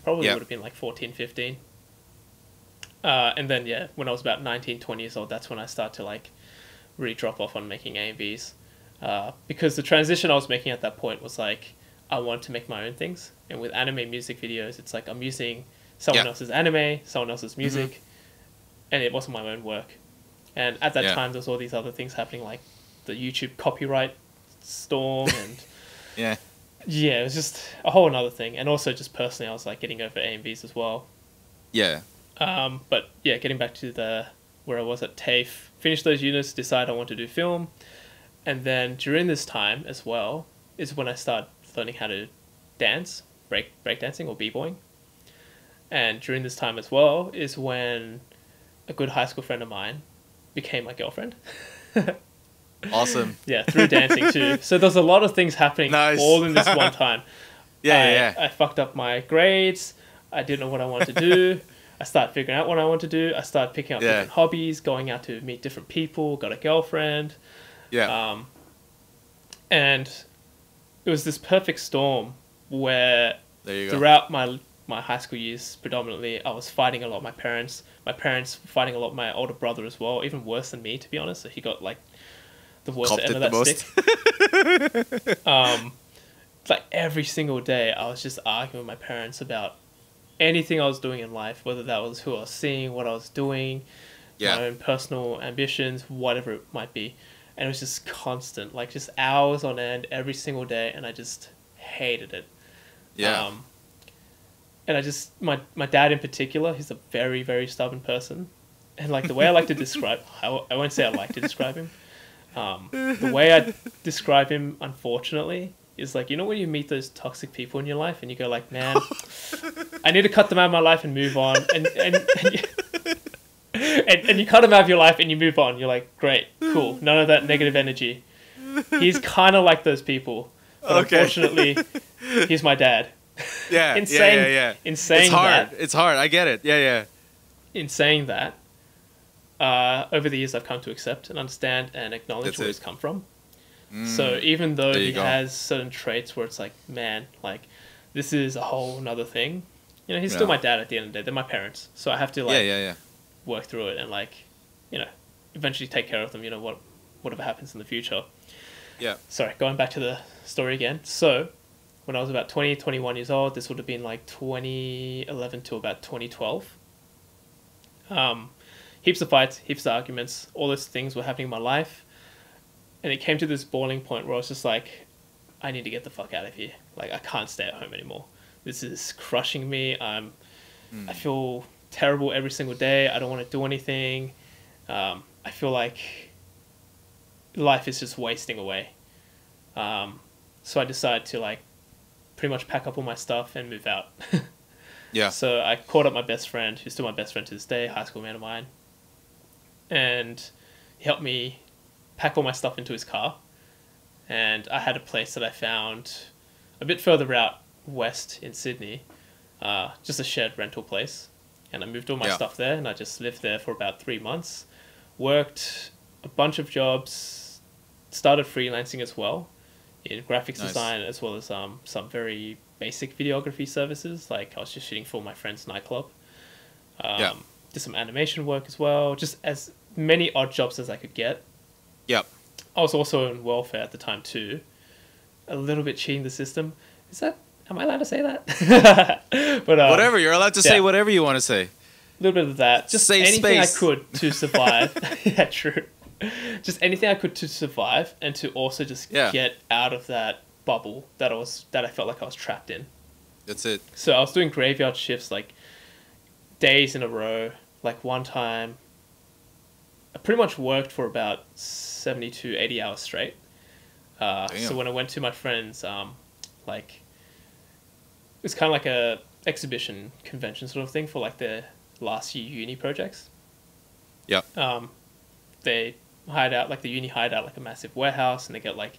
Probably would have been like 14, 15. And then, when I was about 19, 20 years old, that's when I started to like really drop off on making AMVs. Because the transition I was making at that point was like, I wanted to make my own things. And with anime music videos, it's like I'm using someone else's anime, someone else's music, and it wasn't my own work. And at that time, there was all these other things happening, like the YouTube copyright storm, and it was just a whole another thing. And also, just personally, I was like getting over AMVs as well. Yeah. But getting back to where I was at TAFE, finished those units, decided I want to do film, and then during this time as well is when I started learning how to dance, breakdancing or b-boying. And during this time as well is when a good high school friend of mine became my girlfriend. Awesome. Yeah, through dancing too. So there's a lot of things happening all in this one time. I fucked up my grades. I didn't know what I wanted to do. I started figuring out what I wanted to do. I started picking up different hobbies, going out to meet different people, got a girlfriend. Yeah. And it was this perfect storm where throughout my high school years, predominantly, I was fighting a lot with my parents. My parents fighting a lot with my older brother as well, even worse than me, to be honest. So he got like the worst end of that stick. Like every single day, I was just arguing with my parents about anything I was doing in life, whether that was who I was seeing, what I was doing, my own personal ambitions, whatever it might be. And it was just constant, like just hours on end every single day, and I just hated it. Yeah. And I just, my dad in particular, he's a very, very stubborn person. And like the way I like to describe, I won't say I like to describe him. The way I describe him, unfortunately, is like, when you meet those toxic people in your life and you go like, man, I need to cut them out of my life and move on. And you cut him out of your life and you move on. You're like, great, cool. None of that negative energy. He's kind of like those people. But unfortunately, he's my dad. Yeah, In saying it's hard. It's hard. I get it. Yeah. In saying that, over the years I've come to accept and understand and acknowledge where he's come from. So even though he has certain traits where it's like, man, like this is a whole nother thing, he's still my dad at the end of the day. They're my parents. So I have to work through it and eventually take care of them, whatever happens in the future. Yeah. Sorry, going back to the story again. So when I was about 20, 21 years old, this would have been like 2011 to about 2012. Heaps of fights, heaps of arguments, all those things were happening in my life. And it came to this boiling point where I was just like, I need to get the fuck out of here. Like, I can't stay at home anymore. This is crushing me. I feel terrible every single day. I don't want to do anything. I feel like life is just wasting away. So I decided to pretty much pack up all my stuff and move out. Yeah. So I called up my best friend, who's still my best friend to this day, high school man of mine. And he helped me pack all my stuff into his car. And I had a place that I found a bit further out west in Sydney just a shared rental place. And I moved all my Yeah. stuff there, and I just lived there for about 3 months. Worked a bunch of jobs, started freelancing as well in graphics Nice. design, as well as some very basic videography services. Like I was just shooting for my friend's nightclub. Yeah. Did some animation work as well, just as many odd jobs as I could get. Yep. I was also in welfare at the time too. A little bit cheating the system. Am I allowed to say that? But Whatever, you're allowed to say yeah. whatever you want to say. A little bit of that. Just Safe anything space. I could to survive. Yeah, true. Just anything I could to survive, and to also just Yeah. get out of that bubble that I felt like I was trapped in. That's it. So I was doing graveyard shifts like days in a row. Like one time, I pretty much worked for about 70 to 80 hours straight. So when I went to my friend's, like, it was kind of like a exhibition convention sort of thing for like their last year uni projects. Yep. They hired out, like the uni hired out like a massive warehouse, and they get like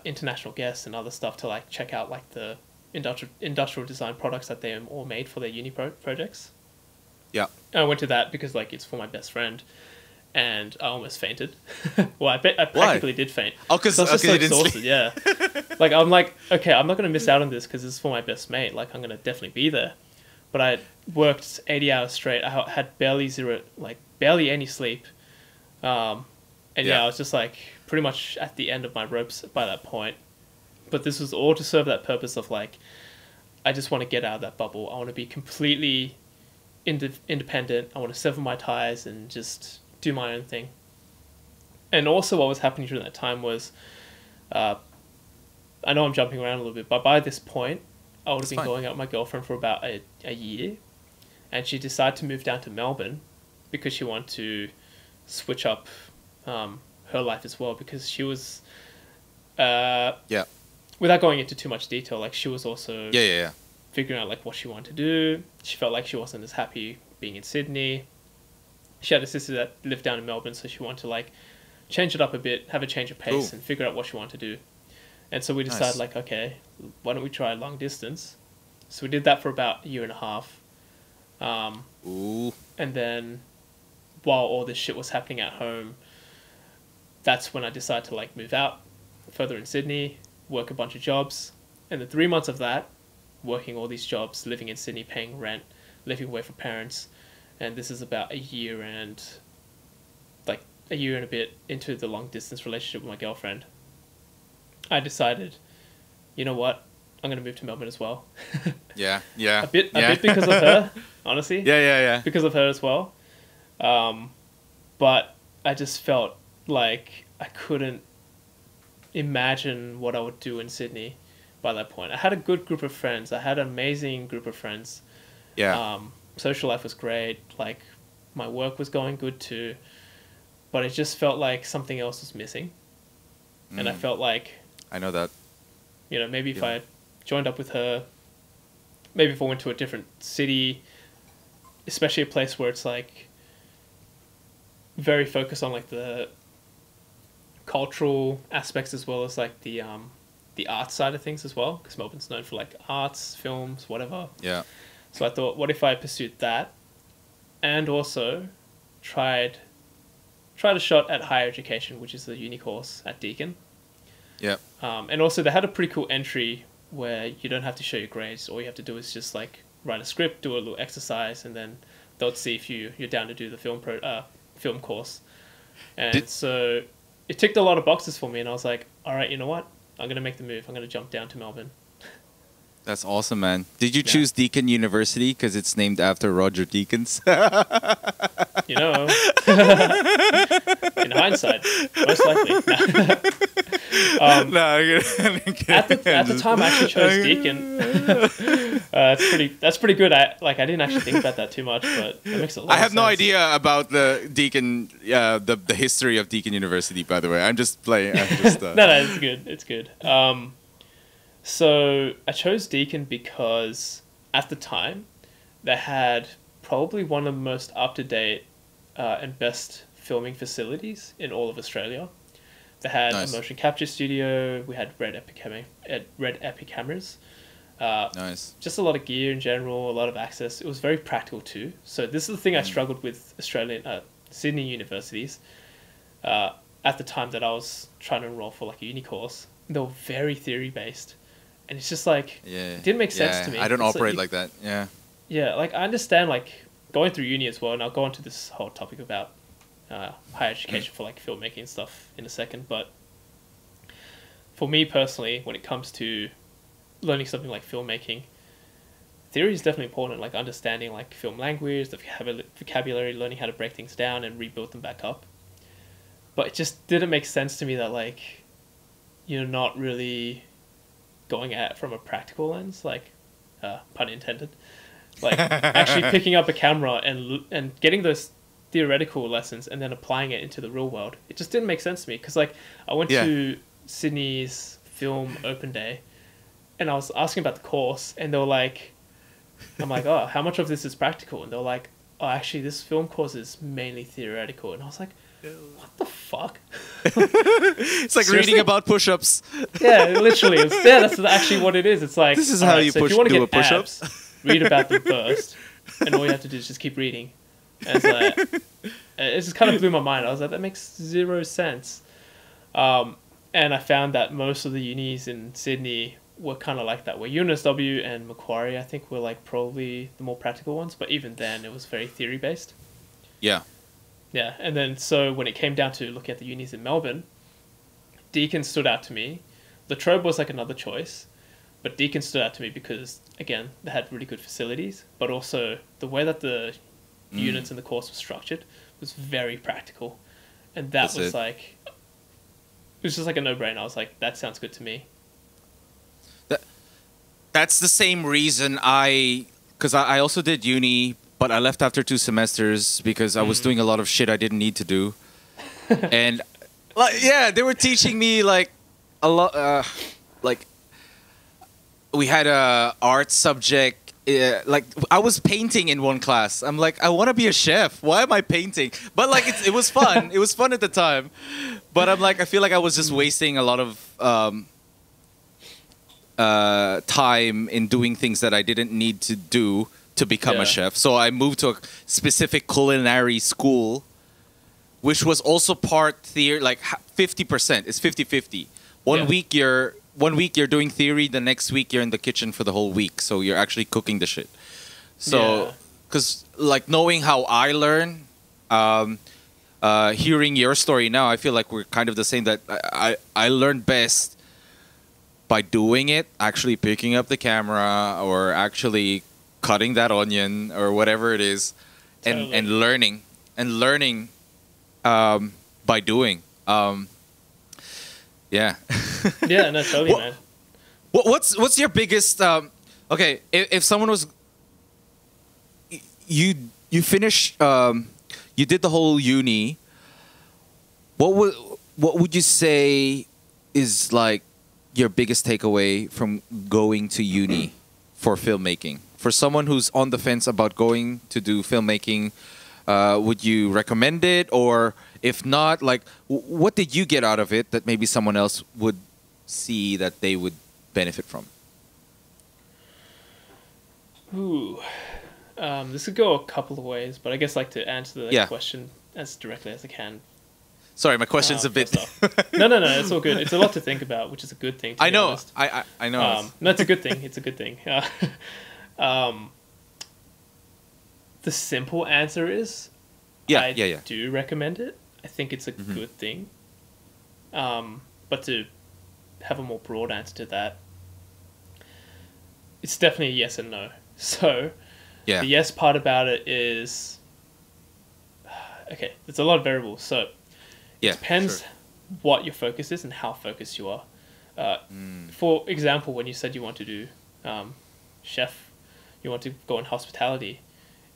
international guests and other stuff to like check out like the industrial design products that they all made for their uni projects. Yeah. And I went to that because like it's for my best friend, and I almost fainted. Well, I practically did faint. Oh, because I was just so you didn't exhausted. sleep. Yeah. Like I'm like, okay, I'm not gonna miss out on this because it's for my best mate. Like I'm gonna definitely be there. But I worked 80 hours straight. I had barely any sleep. And yeah, I was just like pretty much at the end of my ropes by that point. But this was all to serve that purpose of like, I just want to get out of that bubble. I want to be completely independent. I want to sever my ties and just do my own thing. And also what was happening during that time was, I know I'm jumping around a little bit, but by this point, I would have been going out with my girlfriend for about a year. And she decided to move down to Melbourne because she wanted to switch up her life as well, because she was without going into too much detail, like she was also figuring out like what she wanted to do. She felt like she wasn't as happy being in Sydney. She had a sister that lived down in Melbourne, so she wanted to like change it up a bit, have a change of pace, and figure out what she wanted to do. And so we decided like, okay, why don't we try long distance? So we did that for about a year and a half. And then while all this shit was happening at home, that's when I decided to like move out further in Sydney, work a bunch of jobs. And the 3 months of that, working all these jobs, living in Sydney, paying rent, living away from parents. And this is about a year and a bit into the long distance relationship with my girlfriend. I decided, you know what? I'm going to move to Melbourne as well. Yeah. A bit because of her, honestly. Yeah. Because of her as well. But I just felt like I couldn't imagine what I would do in Sydney by that point. I had a good group of friends. I had an amazing group of friends. Yeah. Social life was great. Like, my work was going good too. But it just felt like something else was missing. And I felt like... I know that. You know, maybe if I joined up with her, maybe if I went to a different city, especially a place where it's like very focused on like the cultural aspects as well as like the art side of things as well, because Melbourne's known for like arts, films, whatever. Yeah. So I thought, what if I pursued that and also tried a shot at higher education, which is the uni course at Deakin. Yeah. And also they had a pretty cool entry where you don't have to show your grades. All you have to do is just like write a script, do a little exercise, and then they'll see if you're down to do the film course. And so it ticked a lot of boxes for me, and I was like, all right, you know what? I'm going to make the move. I'm going to jump down to Melbourne. That's awesome, man. Did you choose Deakin University because it's named after Roger Deakins? You know, in hindsight, most likely. At the time, I actually chose Deakin. That's pretty good. I didn't actually think about that too much, but it makes a lot of sense. I have no idea about the Deakin, the history of Deakin University. By the way, I'm just playing. No, it's good. It's good. So I chose Deakin because at the time they had probably one of the most up-to-date and best filming facilities in all of Australia. They had a motion capture studio. We had Red Epic cameras. Nice. Just a lot of gear in general, a lot of access. It was very practical too. So this is the thing I struggled with Sydney universities at the time that I was trying to enroll for like a uni course. They were very theory based, and it's just like it didn't make sense to me. I don't operate like that. Yeah. Yeah, like I understand like going through uni as well, and I'll go into this whole topic about higher education for like filmmaking and stuff in a second. But for me personally, when it comes to learning something like filmmaking, theory is definitely important. Like understanding like film language, the vocabulary, learning how to break things down and rebuild them back up. But it just didn't make sense to me that like you're not really going at it from a practical lens, like pun intended. Like actually picking up a camera and getting those theoretical lessons and then applying it into the real world. It just didn't make sense to me because like I went to Sydney's film open day and I was asking about the course and they were like, I'm like, oh, how much of this is practical? And they were like, oh, actually this film course is mainly theoretical. And I was like, what the fuck? It's like Seriously? reading about push-ups. Yeah, literally. That's actually what it is. It's like, this is how you so if you want to do get push-ups. abs, read about them first, and all you have to do is just keep reading. And it's like, it just kind of blew my mind. I was like, that makes zero sense. And I found that most of the unis in Sydney were kind of like that. Where UNSW and Macquarie, I think, were like probably the more practical ones. But even then, it was very theory based. Yeah. Yeah, and then so when it came down to looking at the unis in Melbourne, Deakin stood out to me. Latrobe was like another choice, but Deakin stood out to me because, again, they had really good facilities, but also the way that the units in the course were structured was very practical. And that was like, it was just like a no-brainer. I was like, that sounds good to me. That's the same reason because I also did uni, but I left after 2 semesters because I was doing a lot of shit I didn't need to do. And like, yeah, they were teaching me like a lot, like we had a art subject. Like I was painting in one class. I'm like, I want to be a chef. Why am I painting? But like, it was fun. It was fun at the time. But I'm like, I feel like I was just wasting a lot of time in doing things that I didn't need to do to become a chef. So I moved to a specific culinary school, which was also part theory, like 50%. It's 50-50. One week you're doing theory, the next week you're in the kitchen for the whole week. So you're actually cooking the shit. So, because like knowing how I learn, hearing your story now, I feel like we're kind of the same. That I learn best by doing it, actually picking up the camera or actually cutting that onion or whatever it is, and learning by doing. Yeah, no, totally, man. What's your biggest? Okay, if someone was, you finished, you did the whole uni. What would you say is like your biggest takeaway from going to uni for filmmaking? For someone who's on the fence about going to do filmmaking, would you recommend it? Or if not, like, what did you get out of it that maybe someone else would see that they would benefit from? Ooh. This could go a couple of ways, but I guess like to answer the question as directly as I can. Sorry, my question's a bit... No, it's all good. It's a lot to think about, which is a good thing, to be honest. I know. No, it's a good thing. It's a good thing. The simple answer is I do recommend it. I think it's a good thing. But to have a more broad answer to that, it's definitely a yes and no. So the yes part about it is, okay, there's a lot of variables. So it depends what your focus is and how focused you are. For example, when you said you want to do chef, you want to go in hospitality,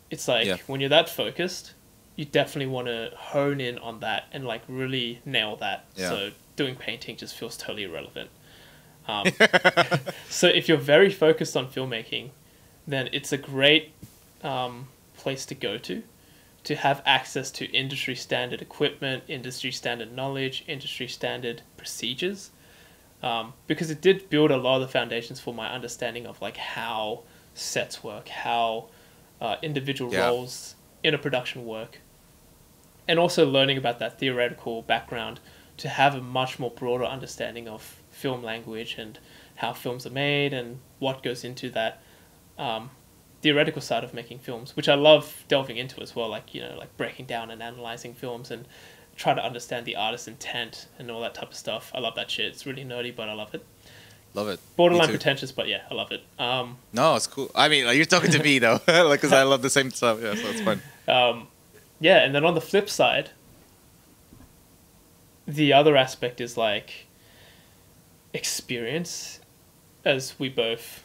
it's like when you're that focused, you definitely want to hone in on that and like really nail that. So doing painting just feels totally irrelevant. So if you're very focused on filmmaking, then it's a great place to go to have access to industry standard equipment, industry standard knowledge, industry standard procedures. because it did build a lot of the foundations for my understanding of like how sets work, how individual roles in a production work, and also learning about that theoretical background to have a much more broader understanding of film language and how films are made and what goes into that theoretical side of making films, which I love delving into as well, like, you know, like breaking down and analyzing films and try to understand the artist's intent and all that type of stuff. I love that shit. It's really nerdy, but I love it. Love it. Borderline pretentious, but yeah, I love it. No, it's cool. I mean, like, you're talking to me though, like, because I love the same stuff. Yeah, so it's fun. Yeah, and then on the flip side, the other aspect is like experience, as we both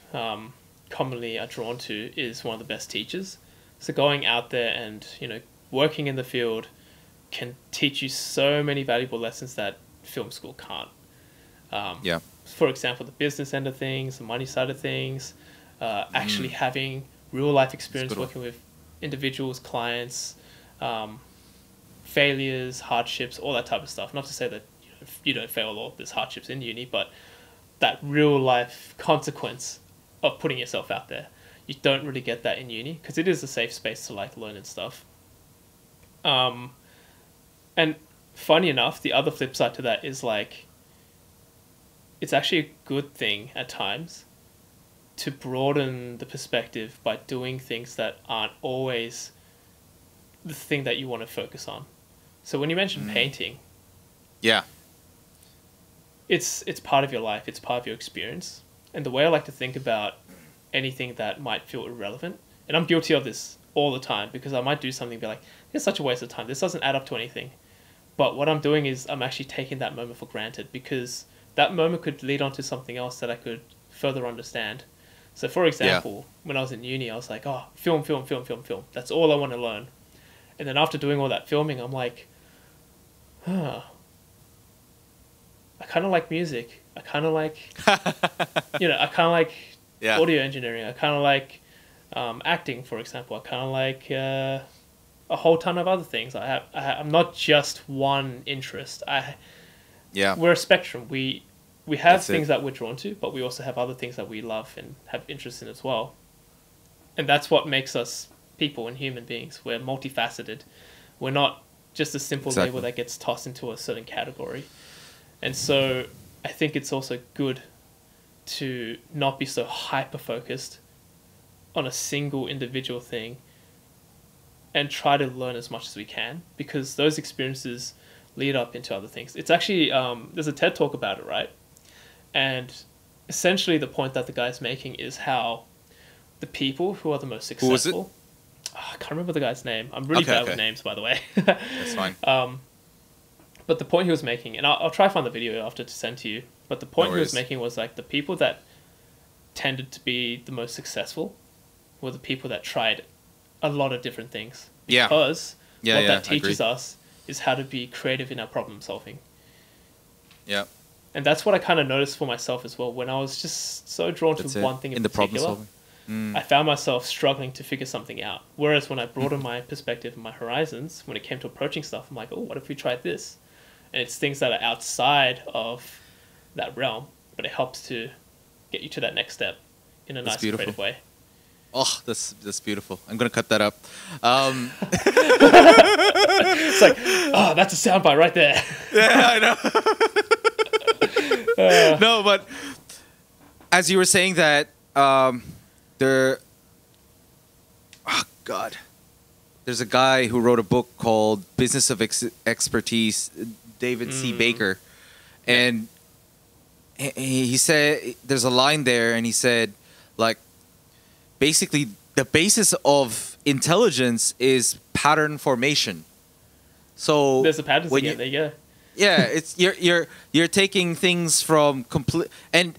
commonly are drawn to, is one of the best teachers. So going out there and, you know, working in the field can teach you so many valuable lessons that film school can't. For example, the business end of things, the money side of things, actually having real life experience working with individuals, clients, failures, hardships, all that type of stuff. Not to say that you don't fail all of these hardships in uni, but that real life consequence of putting yourself out there. You don't really get that in uni because it is a safe space to like learn and stuff. And funny enough, the other flip side to that is like, it's actually a good thing at times to broaden the perspective by doing things that aren't always the thing that you want to focus on. So when you mentioned painting, it's part of your life, it's part of your experience. And the way I like to think about anything that might feel irrelevant, and I'm guilty of this all the time because I might do something and be like, it's such a waste of time, this doesn't add up to anything. But what I'm doing is I'm actually taking that moment for granted because that moment could lead on to something else that I could further understand. So for example, when I was in uni, I was like, oh, film. That's all I want to learn. And then after doing all that filming, I'm like, I kind of like music. I kind of like, I kind of like audio engineering. I kind of like acting, for example. I kind of like a whole ton of other things. I'm not just one interest. We're a spectrum. We have things that we're drawn to, but we also have other things that we love and have interest in as well. And that's what makes us people and human beings. We're multifaceted. We're not just a simple label that gets tossed into a certain category. And so I think it's also good to not be so hyper-focused on a single individual thing and try to learn as much as we can, because those experiences lead up into other things. It's actually, there's a TED talk about it, right? And essentially the point that the guy's making is how the people who are the most successful... Who was it? I can't remember the guy's name. I'm really bad with names, by the way. That's fine. But the point he was making, and I'll try to find the video after to send to you, but the point he was making was like the people that tended to be the most successful were the people that tried a lot of different things. Because what that teaches us is how to be creative in our problem solving. Yeah. And that's what I kind of noticed for myself as well. When I was just so drawn to one thing in particular, I found myself struggling to figure something out. Whereas when I broadened my perspective and my horizons, when it came to approaching stuff, I'm like, oh, what if we tried this? And it's things that are outside of that realm, but it helps to get you to that next step in a nice, creative way. Oh, that's beautiful. I'm going to cut that up. It's like, oh, that's a soundbite right there. Yeah, I know. No, but as you were saying that, there's a guy who wrote a book called Business of Expertise, David C. Baker. And he said, there's a line there, and he said, like, basically the basis of intelligence is pattern formation. So there's a pattern again. There you go. Yeah, it's you're taking things from complete and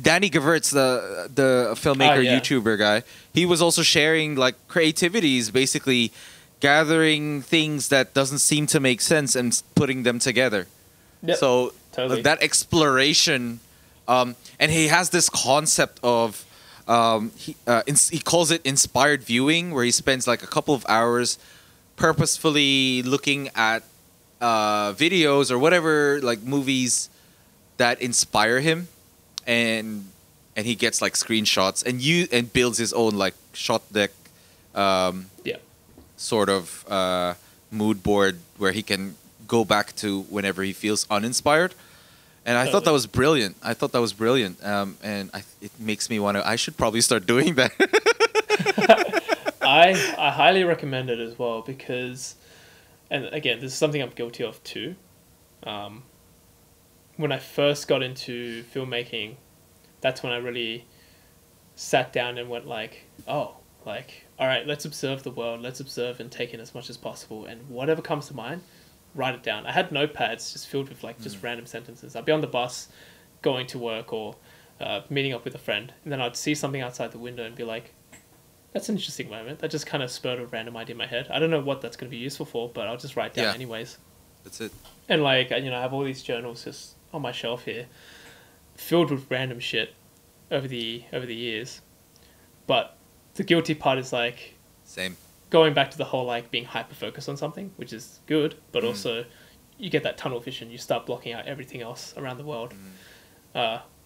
Danny Gevirtz, the filmmaker YouTuber guy, he was also sharing like creativities, basically gathering things that doesn't seem to make sense and putting them together. Yep, so totally. That exploration, and he has this concept of he calls it inspired viewing, where he spends like a couple of hours purposefully looking at videos or whatever, like movies, that inspire him, and he gets like screenshots and builds his own like shot deck, Yeah. sort of mood board where he can go back to whenever he feels uninspired. And I thought that was brilliant. And it makes me want to. I should probably start doing that. I highly recommend it as well because, and again, this is something I'm guilty of too. When I first got into filmmaking, that's when I really sat down and went like, oh, like, all right, let's observe the world. Let's observe and take in as much as possible. And whatever comes to mind, write it down. I had notepads just filled with like just random sentences. I'd be on the bus going to work or meeting up with a friend, and then I'd see something outside the window and be like, that's an interesting moment. That just kind of spurred a random idea in my head. I don't know what that's going to be useful for, but I'll just write down anyways. That's it. And like, you know, I have all these journals just on my shelf here filled with random shit over the years. But the guilty part is like same going back to the whole like being hyper focused on something, which is good, but also you get that tunnel vision. You start blocking out everything else around the world,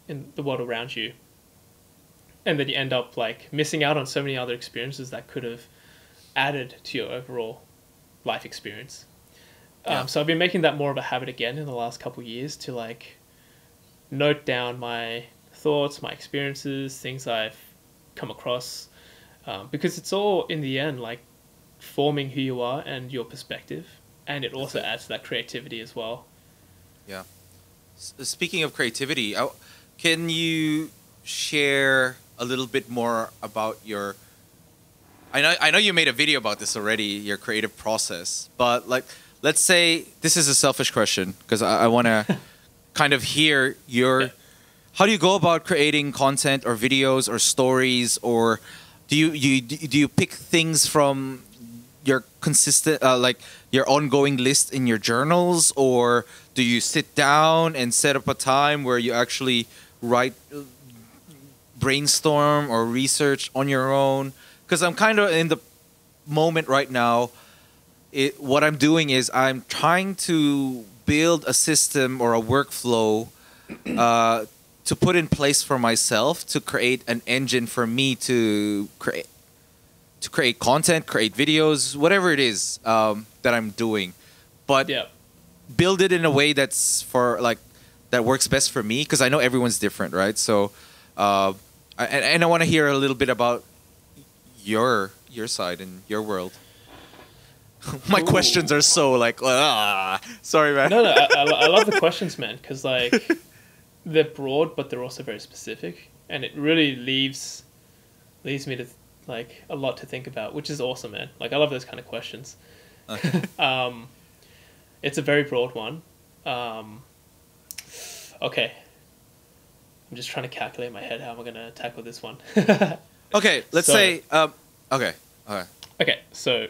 in the world around you, and then you end up like missing out on so many other experiences that could have added to your overall life experience. So I've been making that more of a habit again in the last couple of years to like note down my thoughts, my experiences, things I've come across, because it's all in the end like forming who you are and your perspective, and it also adds to that creativity as well. Yeah. Speaking of creativity, can you share a little bit more about your? I know you made a video about this already, your creative process, but like, let's say this is a selfish question because I want to kind of hear your. How do you go about creating content or videos or stories, or do you pick things from your consistent like your ongoing list in your journals, or do you sit down and set up a time where you actually brainstorm or research on your own? Because I'm kind of in the moment right now. What I'm doing is I'm trying to build a system or a workflow to put in place for myself to create an engine for me to create content, create videos, whatever it is that I'm doing, but build it in a way that's for like that works best for me, because I know everyone's different, right? So and I want to hear a little bit about your side and your world. My questions are so like, sorry, man. No, I love the questions, man, because like they're broad, but they're also very specific, and it really leaves me to like a lot to think about, which is awesome, man. Like I love those kind of questions. It's a very broad one. Okay, I'm just trying to calculate in my head how am I going to tackle this one. Okay, let's say okay. So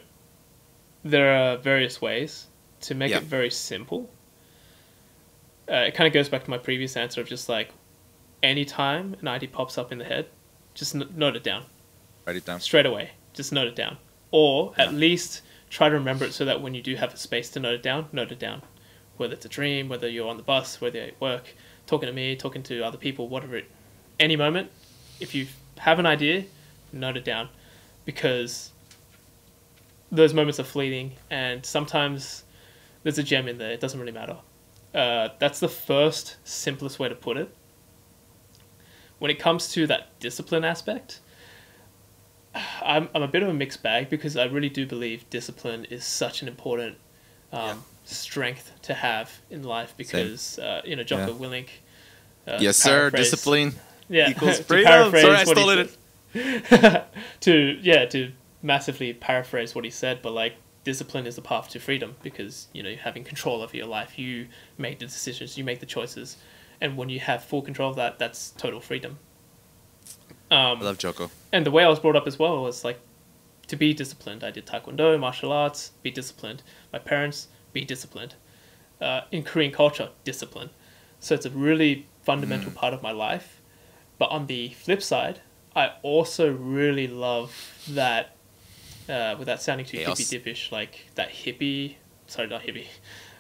there are various ways to make it very simple. It kind of goes back to my previous answer of just like anytime an idea pops up in the head, just note it down. Write it down. Straight away. Just note it down. Or at least try to remember it so that when you do have a space to note it down, note it down. Whether it's a dream, whether you're on the bus, whether you're at work, talking to me, talking to other people, whatever it... Any moment, if you have an idea, note it down. Because those moments are fleeting, and sometimes there's a gem in there. It doesn't really matter. That's the first, simplest way to put it. When it comes to that discipline aspect, I'm a bit of a mixed bag, because I really do believe discipline is such an important strength to have in life, because Jocko Willink yes sir, discipline equals to freedom. Sorry, I stole it. to massively paraphrase what he said, but like discipline is the path to freedom, because you're having control over your life. You make the decisions, you make the choices, and when you have full control of that, that's total freedom. I love Joko. And the way I was brought up as well was like to be disciplined. I did taekwondo, martial arts, be disciplined. My parents, be disciplined. In Korean culture, discipline. So it's a really fundamental part of my life. But on the flip side, I also really love that, without sounding too hippie-dippish, like that hippie, sorry, not hippie,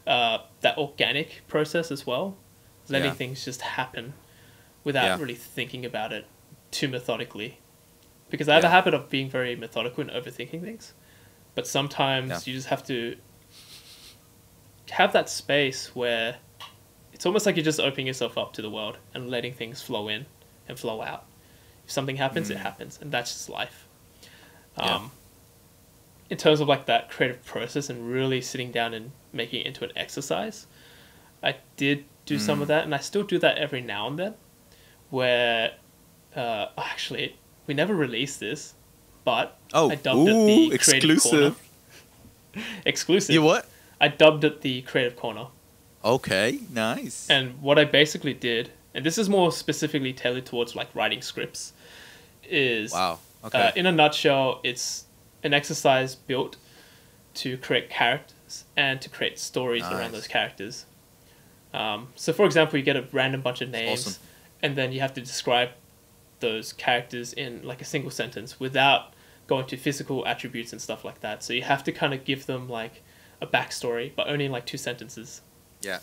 that organic process as well. letting Yeah. things just happen without Yeah. really thinking about it too methodically. Because I have a habit of being very methodical and overthinking things. But sometimes you just have to have that space where it's almost like you're just opening yourself up to the world and letting things flow in and flow out. If something happens, it happens, and that's just life. In terms of like that creative process and really sitting down and making it into an exercise, I did do some of that, and I still do that every now and then, where actually we never released this, but I dubbed it the Creative Corner. Exclusive. You what? I dubbed it the Creative Corner. Okay, nice. And what I basically did, and this is more specifically tailored towards like writing scripts, is Wow. Okay. in a nutshell, it's an exercise built to create characters and to create stories around those characters. So for example, you get a random bunch of names, awesome. and then you have to describe those characters in like a single sentence without going to physical attributes and stuff like that. So you have to kind of give them like a backstory, but only in like 2 sentences. Yeah.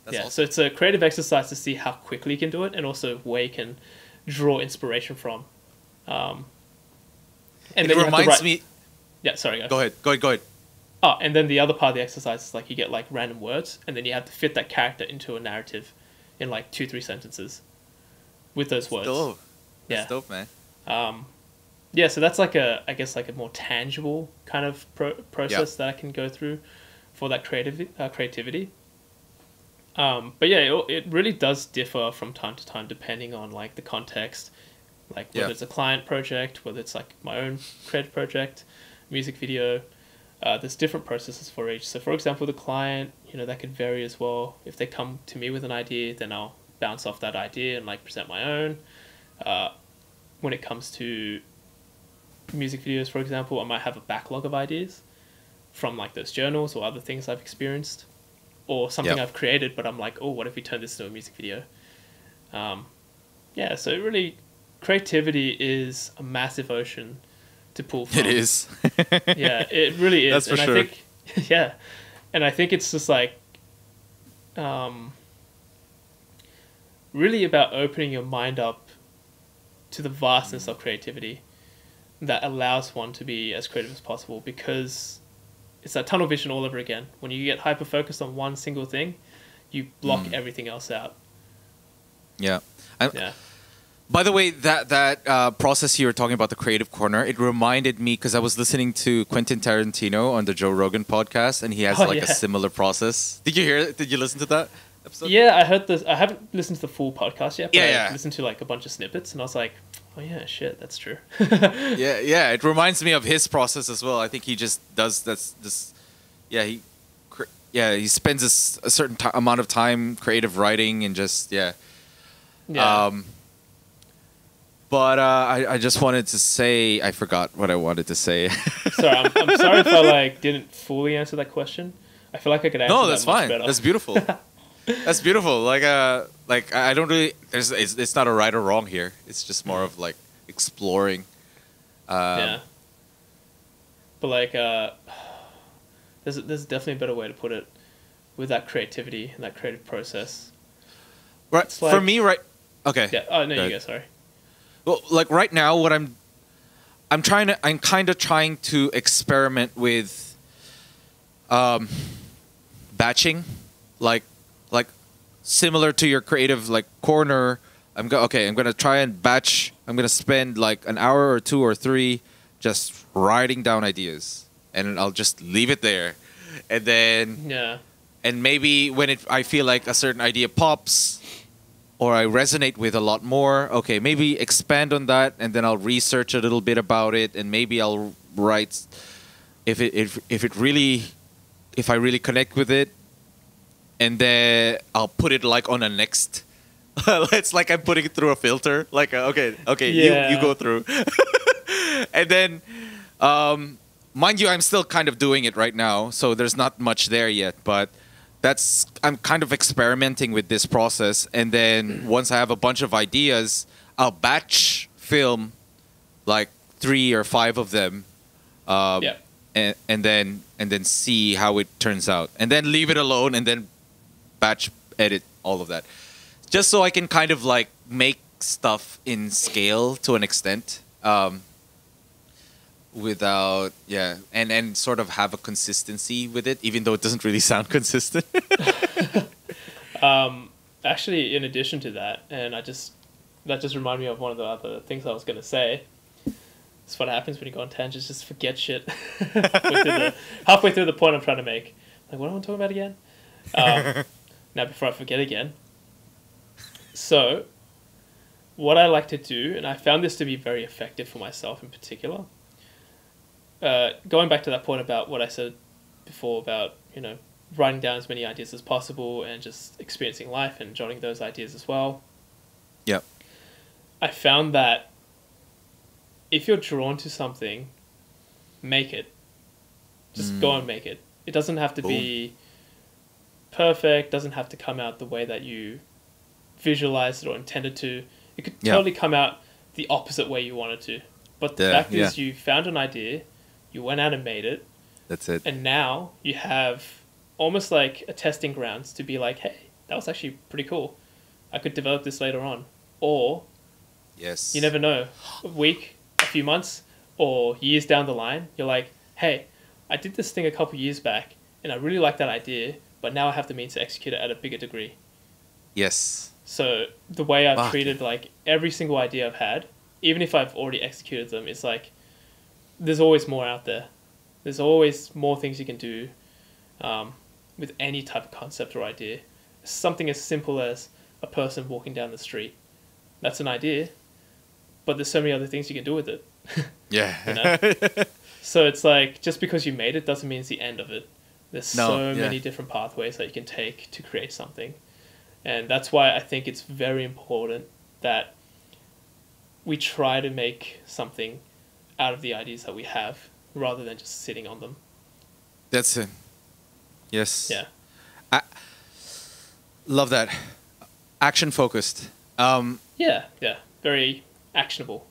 That's Yeah, awesome. so it's a creative exercise to see how quickly you can do it, and also where you can draw inspiration from. And It then you have to reminds write... me. Yeah, sorry. Go ahead. Oh, and then the other part of the exercise is like you get like random words, and then you have to fit that character into a narrative in like 2-3 sentences with those words. Dope. Yeah. That's dope, man. Yeah, so that's like I guess like a more tangible kind of process that I can go through for that creativity. But yeah, it really does differ from time to time depending on like the context, like whether it's a client project, whether it's like my own creative project, music video. There's different processes for each. So for example, the client, that could vary as well. If they come to me with an idea, then I'll bounce off that idea and like present my own. When it comes to music videos, for example, I might have a backlog of ideas from like those journals or other things I've experienced, or something I've created, but I'm like, oh, what if we turn this into a music video? Yeah, so really, creativity is a massive ocean to pull from. It is. Yeah, it really is. That's for sure. I think, yeah, and I think it's just like, really about opening your mind up to the vastness of creativity that allows one to be as creative as possible, because it's that tunnel vision all over again. When you get hyper focused on one single thing, you block everything else out. Yeah. Yeah. By the way, that process you were talking about, the creative corner, it reminded me because I was listening to Quentin Tarantino on the Joe Rogan podcast, and he has a similar process. Did you hear it? Did you listen to that episode? Yeah, I heard this. I haven't listened to the full podcast yet, but Yeah. I listened to like a bunch of snippets, and I was like, oh yeah, shit, that's true. Yeah. It reminds me of his process as well. I think he just does this. Yeah, he spends a certain amount of time creative writing and just Yeah. But I just wanted to say, I forgot what I wanted to say. Sorry, I'm sorry if I like didn't fully answer that question. I feel like I could answer No, that that's much fine. better. That's beautiful. That's beautiful. Like I don't really. It's not a right or wrong here. It's just more of like exploring. Yeah. But like, there's definitely a better way to put it, with that creativity and that creative process. Right. It's like, for me, right. Okay. Yeah. Oh no, Go you ahead. go. Sorry. Well, like right now, what I'm kind of trying to experiment with batching, like similar to your creative like corner. I'm gonna try and batch. I'm gonna spend like an hour or 2 or 3 just writing down ideas, and I'll just leave it there, and then and maybe when I feel like a certain idea pops, or I resonate with a lot more, okay, maybe expand on that, and then I'll research a little bit about it, and maybe I'll write if I really connect with it, and then I'll put it like on a next. It's like I'm putting it through a filter. Like okay, you go through, and then mind you, I'm still kind of doing it right now, so there's not much there yet, but. I'm kind of experimenting with this process, and then once I have a bunch of ideas, I'll batch film like 3 or 5 of them, and then see how it turns out, and then leave it alone, and then batch edit all of that. just so I can kind of like make stuff in scale to an extent, without and sort of have a consistency with it, even though it doesn't really sound consistent. Actually, in addition to that, and that just reminded me of one of the other things I was going to say. It's what happens when you go on tangents, just forget shit halfway through the point I'm trying to make. Like, what am I talking about again? Now, before I forget again. So, what I like to do, and I found this to be very effective for myself in particular, going back to that point about what I said before about, writing down as many ideas as possible and just experiencing life and jotting those ideas as well. Yep. I found that if you're drawn to something, make it. Just go and make it. It doesn't have to be perfect, doesn't have to come out the way that you visualized it or intended to. It could totally come out the opposite way you wanted to. But the fact is you found an idea, you went out and made it. That's it. And now you have almost like a testing grounds to be like, hey, that was actually pretty cool. I could develop this later on. Or, you never know, a week, a few months, or years down the line, you're like, hey, I did this thing a couple years back, and I really like that idea, but now I have the means to execute it at a bigger degree. Yes. So the way I've treated like every single idea I've had, even if I've already executed them, it's like, there's always more out there. There's always more things you can do with any type of concept or idea. Something as simple as a person walking down the street. That's an idea, but there's so many other things you can do with it. So it's like, just because you made it doesn't mean it's the end of it. There's so many different pathways that you can take to create something. And that's why I think it's very important that we try to make something out of the ideas that we have rather than just sitting on them. That's it. Yes. Yeah. I love that. Action focused. Yeah. Very actionable.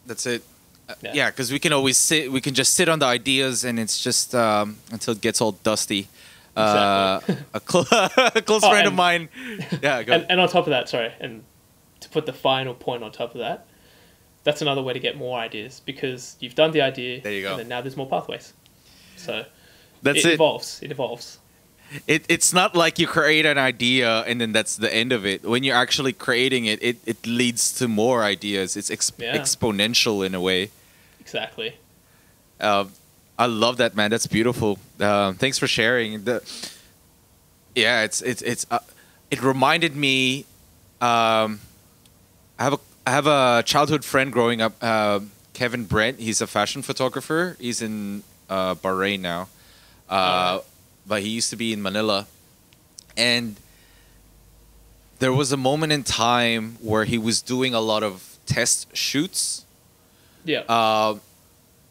That's it. Yeah, because we can always we can just sit on the ideas and it's just until it gets all dusty. Exactly. A close friend of mine. Yeah, go and on top of that, and to put the final point on top of that, that's another way to get more ideas because you've done the idea. There you go. And then now there's more pathways. So it evolves. It evolves. It's not like you create an idea and then that's the end of it. When you're actually creating it, it leads to more ideas. It's exponential in a way. Exactly. I love that, man. That's beautiful. Thanks for sharing. It reminded me. I have a childhood friend growing up, Kevin Brent. He's a fashion photographer. He's in Bahrain now, but he used to be in Manila. And there was a moment in time where he was doing a lot of test shoots. Yeah.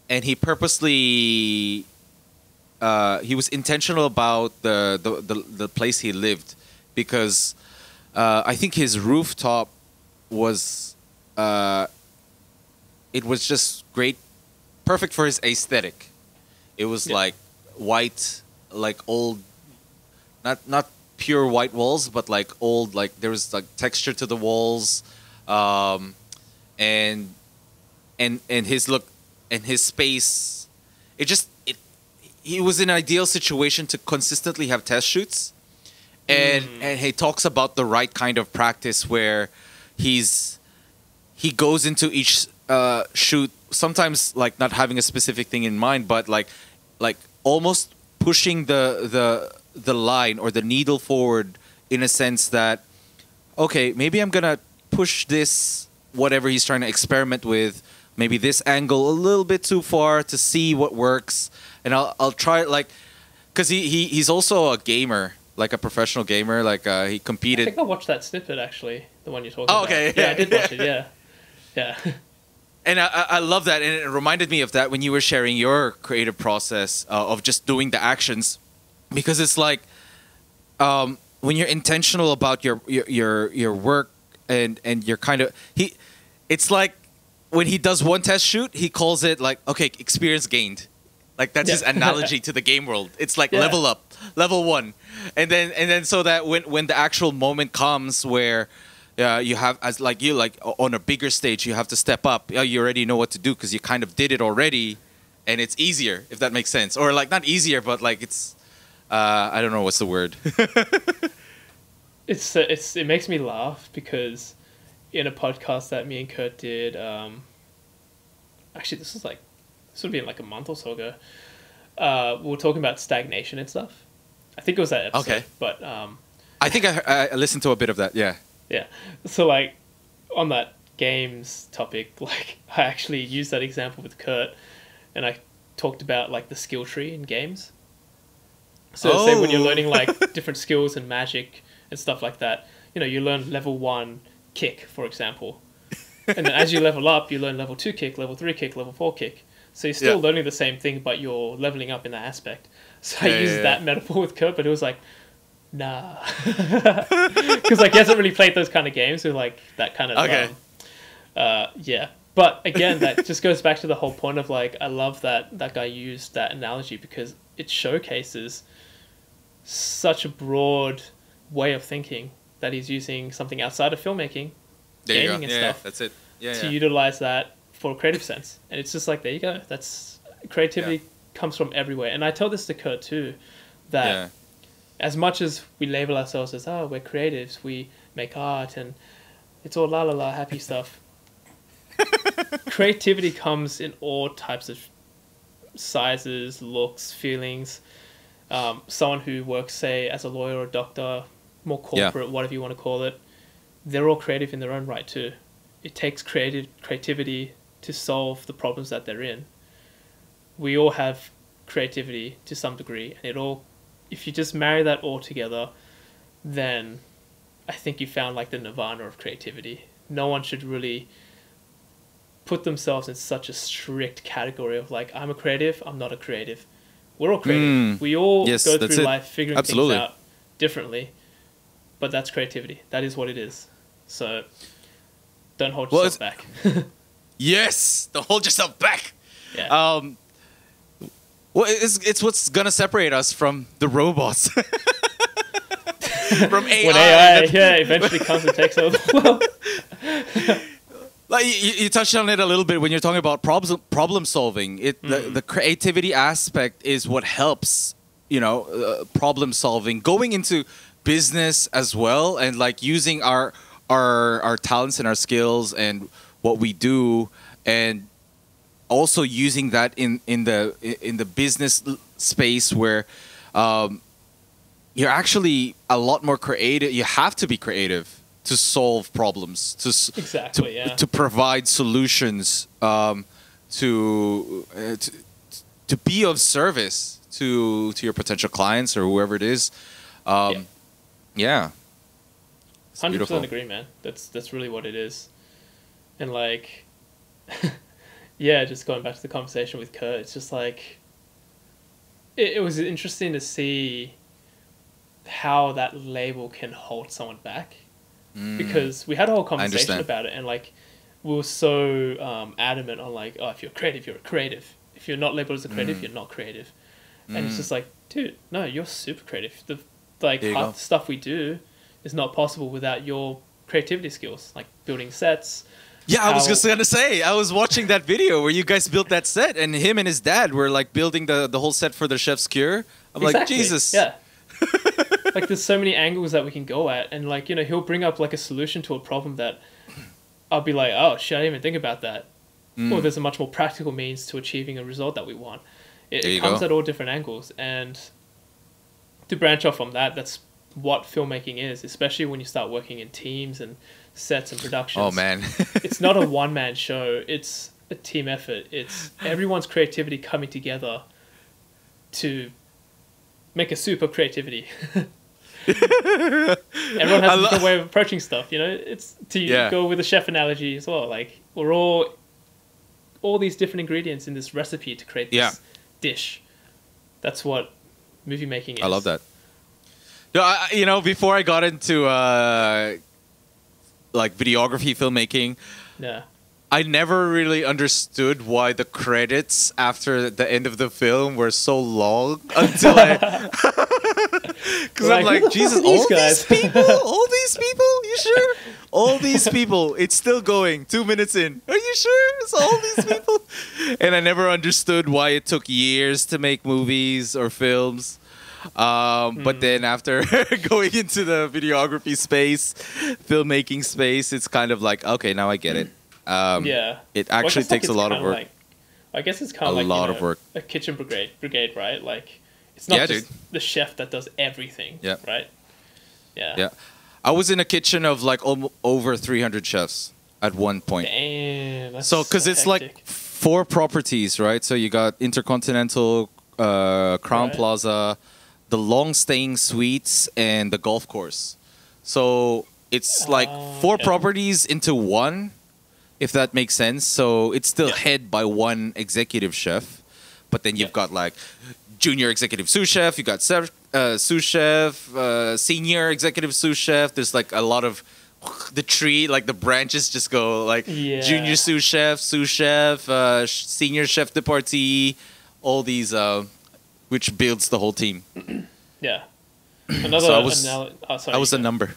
And he purposely, he was intentional about the place he lived because I think his rooftop was, it was just great, perfect for his aesthetic. It was like white, like old, not pure white walls, but like old, like there was like texture to the walls, and his look. And his space, he was in an ideal situation to consistently have test shoots, and he talks about the right kind of practice where he goes into each shoot sometimes like not having a specific thing in mind, but like almost pushing the line or the needle forward in a sense that okay, maybe I'm gonna push this whatever he's trying to experiment with. Maybe this angle a little bit too far to see what works, and I'll try it like, cause he's also a gamer, like a professional gamer, like he competed. I think I watched that snippet actually, the one you're talking about. Okay, yeah, I did watch it. Yeah. And I love that, and it reminded me of that when you were sharing your creative process of just doing the actions, because it's like when you're intentional about your work and you're kind of it's like. When he does one test shoot, he calls it like, okay, experience gained. Like that's his analogy to the game world. It's like level up, level 1, and then so that when the actual moment comes where you have on a bigger stage, you have to step up. You already know what to do because you kind of did it already, and it's easier, if that makes sense. Or like not easier, but like it's I don't know what's the word. It makes me laugh because in a podcast that me and Kurt did, actually this would have been like a month or so ago. We were talking about stagnation and stuff. I think it was that episode. Okay. But I think I listened to a bit of that. Yeah. Yeah. So like on that games topic, like I actually used that example with Kurt, and I talked about like the skill tree in games. So say when you're learning like different skills and magic and stuff like that, you learn level 1 kick, for example. And then as you level up, you learn level 2 kick, level 3 kick, level 4 kick. So you're still learning the same thing, but you're leveling up in that aspect. So I used that metaphor with Kurt, but it was like, nah. Because like he hasn't really played those kind of games with like that kind of... yeah. But again, that just goes back to the whole point of like, I love that guy used that analogy because it showcases such a broad way of thinking that he's using something outside of filmmaking, gaming and stuff. That's it. To utilize that for a creative sense. And it's just like, there you go. That's creativity comes from everywhere. And I tell this to Kurt too, that as much as we label ourselves as, we're creatives, we make art and it's all la la la happy stuff. Creativity comes in all types of sizes, looks, feelings. Someone who works, say, as a lawyer or a doctor, more corporate, whatever you want to call it, they're all creative in their own right too. It takes creativity to solve the problems that they're in. We all have creativity to some degree, and if you just marry that all together, then I think you found like the nirvana of creativity. No one should really put themselves in such a strict category of like, I'm a creative, I'm not a creative. We're all creative. We all go through life figuring things out differently, but that's creativity. That is what it is. So don't hold yourself back. Yes, don't hold yourself back. Yeah. It's what's gonna separate us from the robots. From AI. When AI eventually comes and takes over the world. Like you touched on it a little bit when you're talking about problem solving. The creativity aspect is what helps, problem solving, going into business as well, and like using our talents and our skills and what we do, and also using that in the business space where you're actually a lot more creative. You have to be creative to solve problems, to provide solutions, to be of service to your potential clients or whoever it is. 100% agree, man. That's really what it is. And like, just going back to the conversation with Kurt, it's just like, it was interesting to see how that label can hold someone back. Because we had a whole conversation about it, and like we were so adamant on like, if you're creative, you're a creative. If you're not labeled as a creative, you're not creative. And it's just like, dude, no, you're super creative. Half the stuff we do is not possible without your creativity skills, like building sets. Yeah, I was just gonna say, I was watching that video where you guys built that set, and him and his dad were like building the whole set for the chef's cure. I'm like, Jesus. Yeah. Like there's so many angles that we can go at, and like, he'll bring up like a solution to a problem that I'll be like, oh shit, I didn't even think about that. Or there's a much more practical means to achieving a result that we want. It comes at all different angles, and to branch off from that, that's what filmmaking is, especially when you start working in teams and sets and productions. Oh man. It's not a one-man show, it's a team effort. It's everyone's creativity coming together to make a soup of creativity. Everyone has a different way of approaching stuff, it's to go with the chef analogy as well. Like we're all these different ingredients in this recipe to create this dish. That's what movie making is. I love that. No, before I got into like videography, filmmaking, I never really understood why the credits after the end of the film were so long until I. Because I'm like, Jesus, all these people? All these people? You sure? All these people. It's still going. 2 minutes in. Are you sure? It's all these people? And I never understood why it took years to make movies or films. But then after going into the videography space, filmmaking space, it's kind of like, okay, now I get it. Yeah. It actually takes a lot of work. I guess it's kind of like a lot of work. A kitchen brigade, right? Like, it's not just the chef that does everything, right? Yeah. I was in a kitchen of like over 300 chefs at one point. Damn. That's so, because it's hectic. like 4 properties, right? So you got Intercontinental, Crown Plaza, the long-staying suites, and the golf course. So it's like 4 properties into one, if that makes sense. So it's still head by one executive chef, but then you've got like junior executive sous chef, you got sous chef, senior executive sous chef. There's like a lot of the tree, like the branches just go like junior sous chef, senior chef de partie, all these, which builds the whole team. Yeah. So I was a number.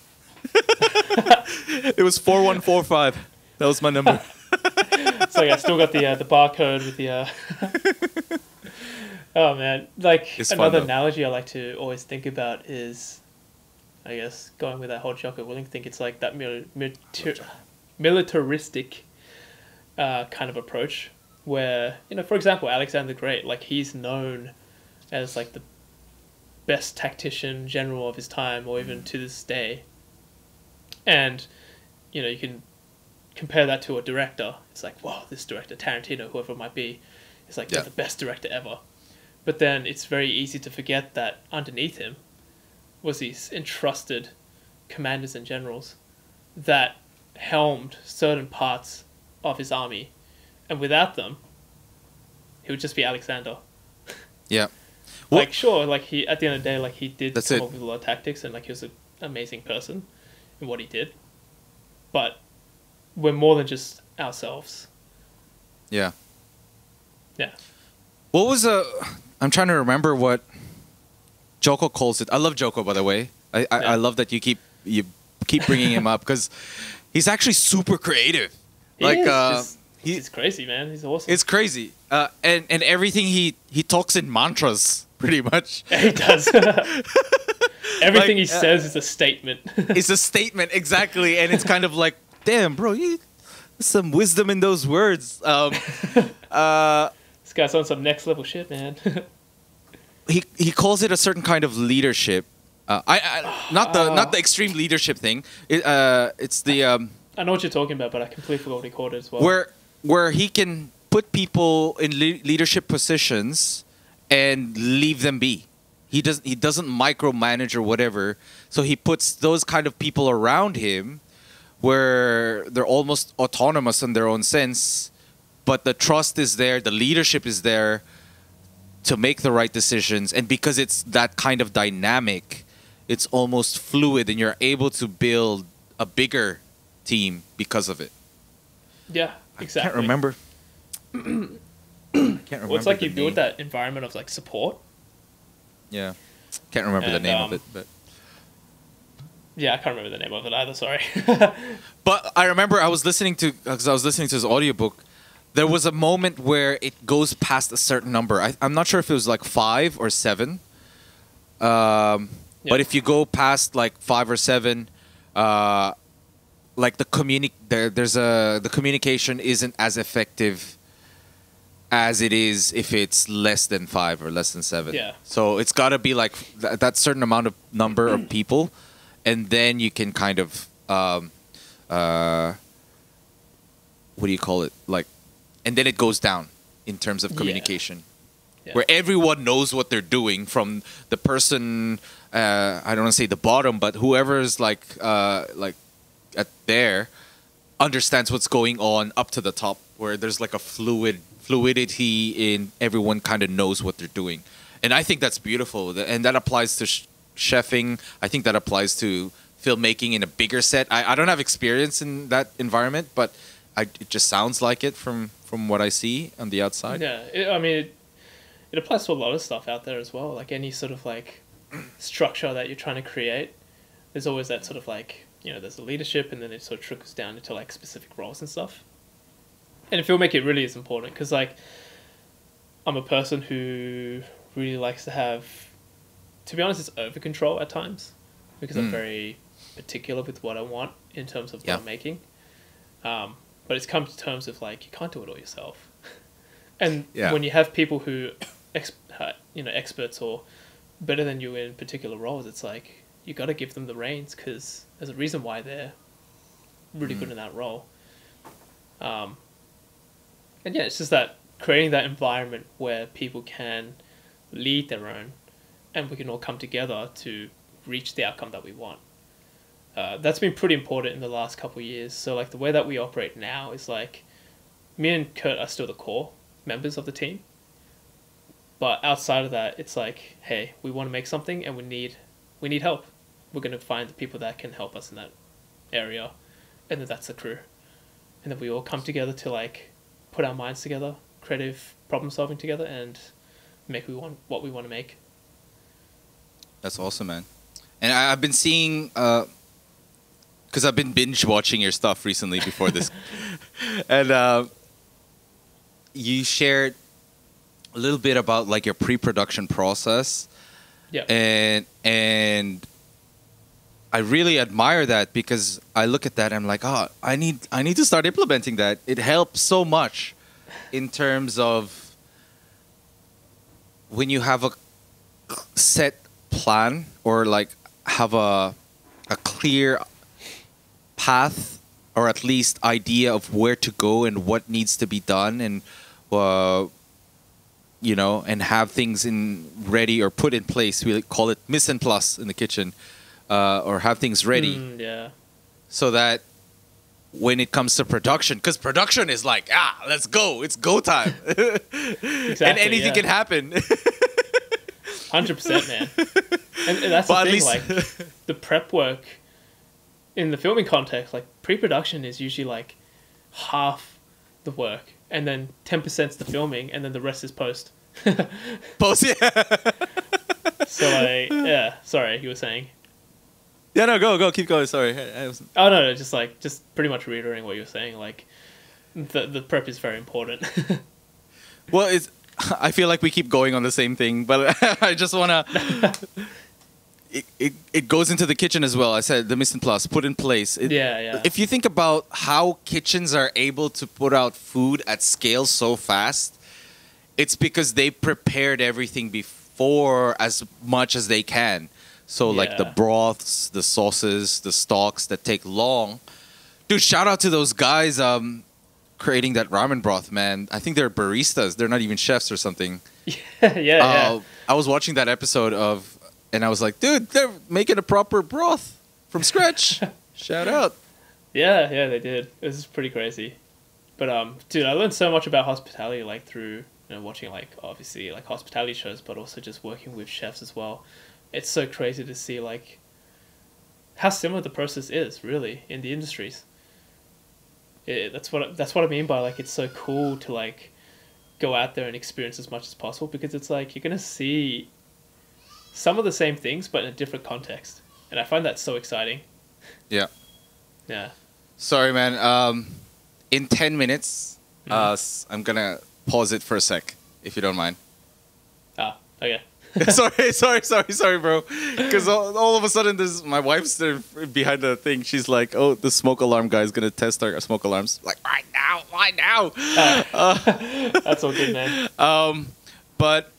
It was 4145. That was my number. So I still got the barcode with the. Oh man! Like it's another analogy I like to always think about is, I guess going with that whole Jocko Willing thing. It's like that militaristic kind of approach, where for example, Alexander the Great, like he's known as like the best tactician general of his time, or even to this day. And you can compare that to a director. It's like, wow, this director, Tarantino, whoever it might be, is like the best director ever. But then it's very easy to forget that underneath him was these entrusted commanders and generals that helmed certain parts of his army, and without them, he would just be Alexander. Yeah. Like, sure, like he at the end of the day, like he did come up with a lot of tactics, and like he was an amazing person in what he did. But we're more than just ourselves. Yeah. Yeah. What was I'm trying to remember what Joko calls it. I love Joko, by the way. I love that you keep bringing him up, because he's actually super creative. He's crazy, man. He's awesome. It's crazy. And everything he talks in mantras, pretty much. Yeah, he does. Everything he says is a statement. It's a statement, exactly. And it's kind of like, damn, bro, there's some wisdom in those words. This guy's on some next level shit, man. He calls it a certain kind of leadership. Not the extreme leadership thing. It's the I know what you're talking about, but I completely forgot what he called it as well. Where he can put people in leadership positions and leave them be. He doesn't micromanage or whatever. So he puts those kind of people around him where they're almost autonomous in their own sense, but the trust is there, the leadership is there to make the right decisions. And because it's that kind of dynamic, it's almost fluid, and you're able to build a bigger team because of it. Yeah, exactly. I can't remember. Well, it's like you build that environment of like support. Yeah. Can't remember the name of it, but yeah, I can't remember the name of it either, sorry. But I remember I was listening to his audiobook. There was a moment where it goes past a certain number. I'm not sure if it was like 5 or 7. But if you go past like 5 or 7, like the communication isn't as effective as it is if it's less than 5 or less than 7. Yeah. So it's got to be like that certain number of people, and then you can kind of what do you call it? Like, and then it goes down in terms of communication, where everyone knows what they're doing, from the person I don't want to say the bottom, but whoever's like at there understands what's going on up to the top, where there's like a fluidity in everyone kind of knows what they're doing. And I think that's beautiful, and that applies to chefing. I think that applies to filmmaking in a bigger set. I don't have experience in that environment, but it just sounds like it from what I see on the outside. Yeah, it applies to a lot of stuff out there as well. Like any sort of like structure that you're trying to create, there's always that sort of like, you know, there's a leadership, and then it sort of trickles down into like specific roles and stuff. And in filmmaking, it really is important because like I'm a person who really likes to have, to be honest, it's over control at times because I'm very particular with what I want in terms of what I'm making. But it's come to terms with like you can't do it all yourself. And when you have people who, experts or better than you in particular roles, it's like you got to give them the reins because there's a reason why they're really good in that role. And yeah, it's just that creating that environment where people can lead their own, and we can all come together to reach the outcome that we want. That's been pretty important in the last couple of years. So like the way that we operate now is like me and Kurt are still the core members of the team. But outside of that, it's like, hey, we want to make something and we need help. We're going to find the people that can help us in that area. And then that's the crew. And then we all come together to like put our minds together, creative problem solving together, and make what we want to make. That's awesome, man. And I've been seeing, because I've been binge watching your stuff recently before this, and you shared a little bit about like your pre-production process. Yeah. And I really admire that because I look at that and I'm like, oh, I need to start implementing that. It helps so much in terms of when you have a set plan or like have a clear path or at least idea of where to go and what needs to be done, and and have things ready or put in place. We call it mise en place in the kitchen, or have things ready. So that when it comes to production, because production is like, let's go, it's go time. Exactly, and anything can happen. 100%, man. And that's the thing, like the prep work in the filming context, like pre-production is usually like half the work, and then 10% is the filming, and then the rest is post. Post, yeah. So like, yeah, sorry, you were saying. Yeah, no, go, keep going. Sorry. Oh no, just pretty much reiterating what you were saying. Like, the prep is very important. Well, I feel like we keep going on the same thing, but I just wanna. It goes into the kitchen as well. I said the mise en place, put in place. Yeah. If you think about how kitchens are able to put out food at scale so fast, it's because they prepared everything before as much as they can. So like the broths, the sauces, the stocks that take long. Dude, shout out to those guys creating that ramen broth, man. I think they're baristas. They're not even chefs or something. Yeah. I was watching that episode and I was like, dude, they're making a proper broth from scratch. Shout out. Yeah, they did. It was pretty crazy. But dude, I learned so much about hospitality like through watching like obviously like hospitality shows, but also just working with chefs as well. It's so crazy to see like how similar the process is really in the industries. That's what I mean by like it's so cool to like go out there and experience as much as possible, because it's like you're gonna see some of the same things but in a different context, and I find that so exciting. Yeah. Sorry, man. In 10 minutes, I'm gonna pause it for a sec, if you don't mind. Okay. sorry, bro. Because all of a sudden, my wife's there behind the thing. She's like, "Oh, the smoke alarm guy is gonna test our smoke alarms." Like, right now. That's all good, man. But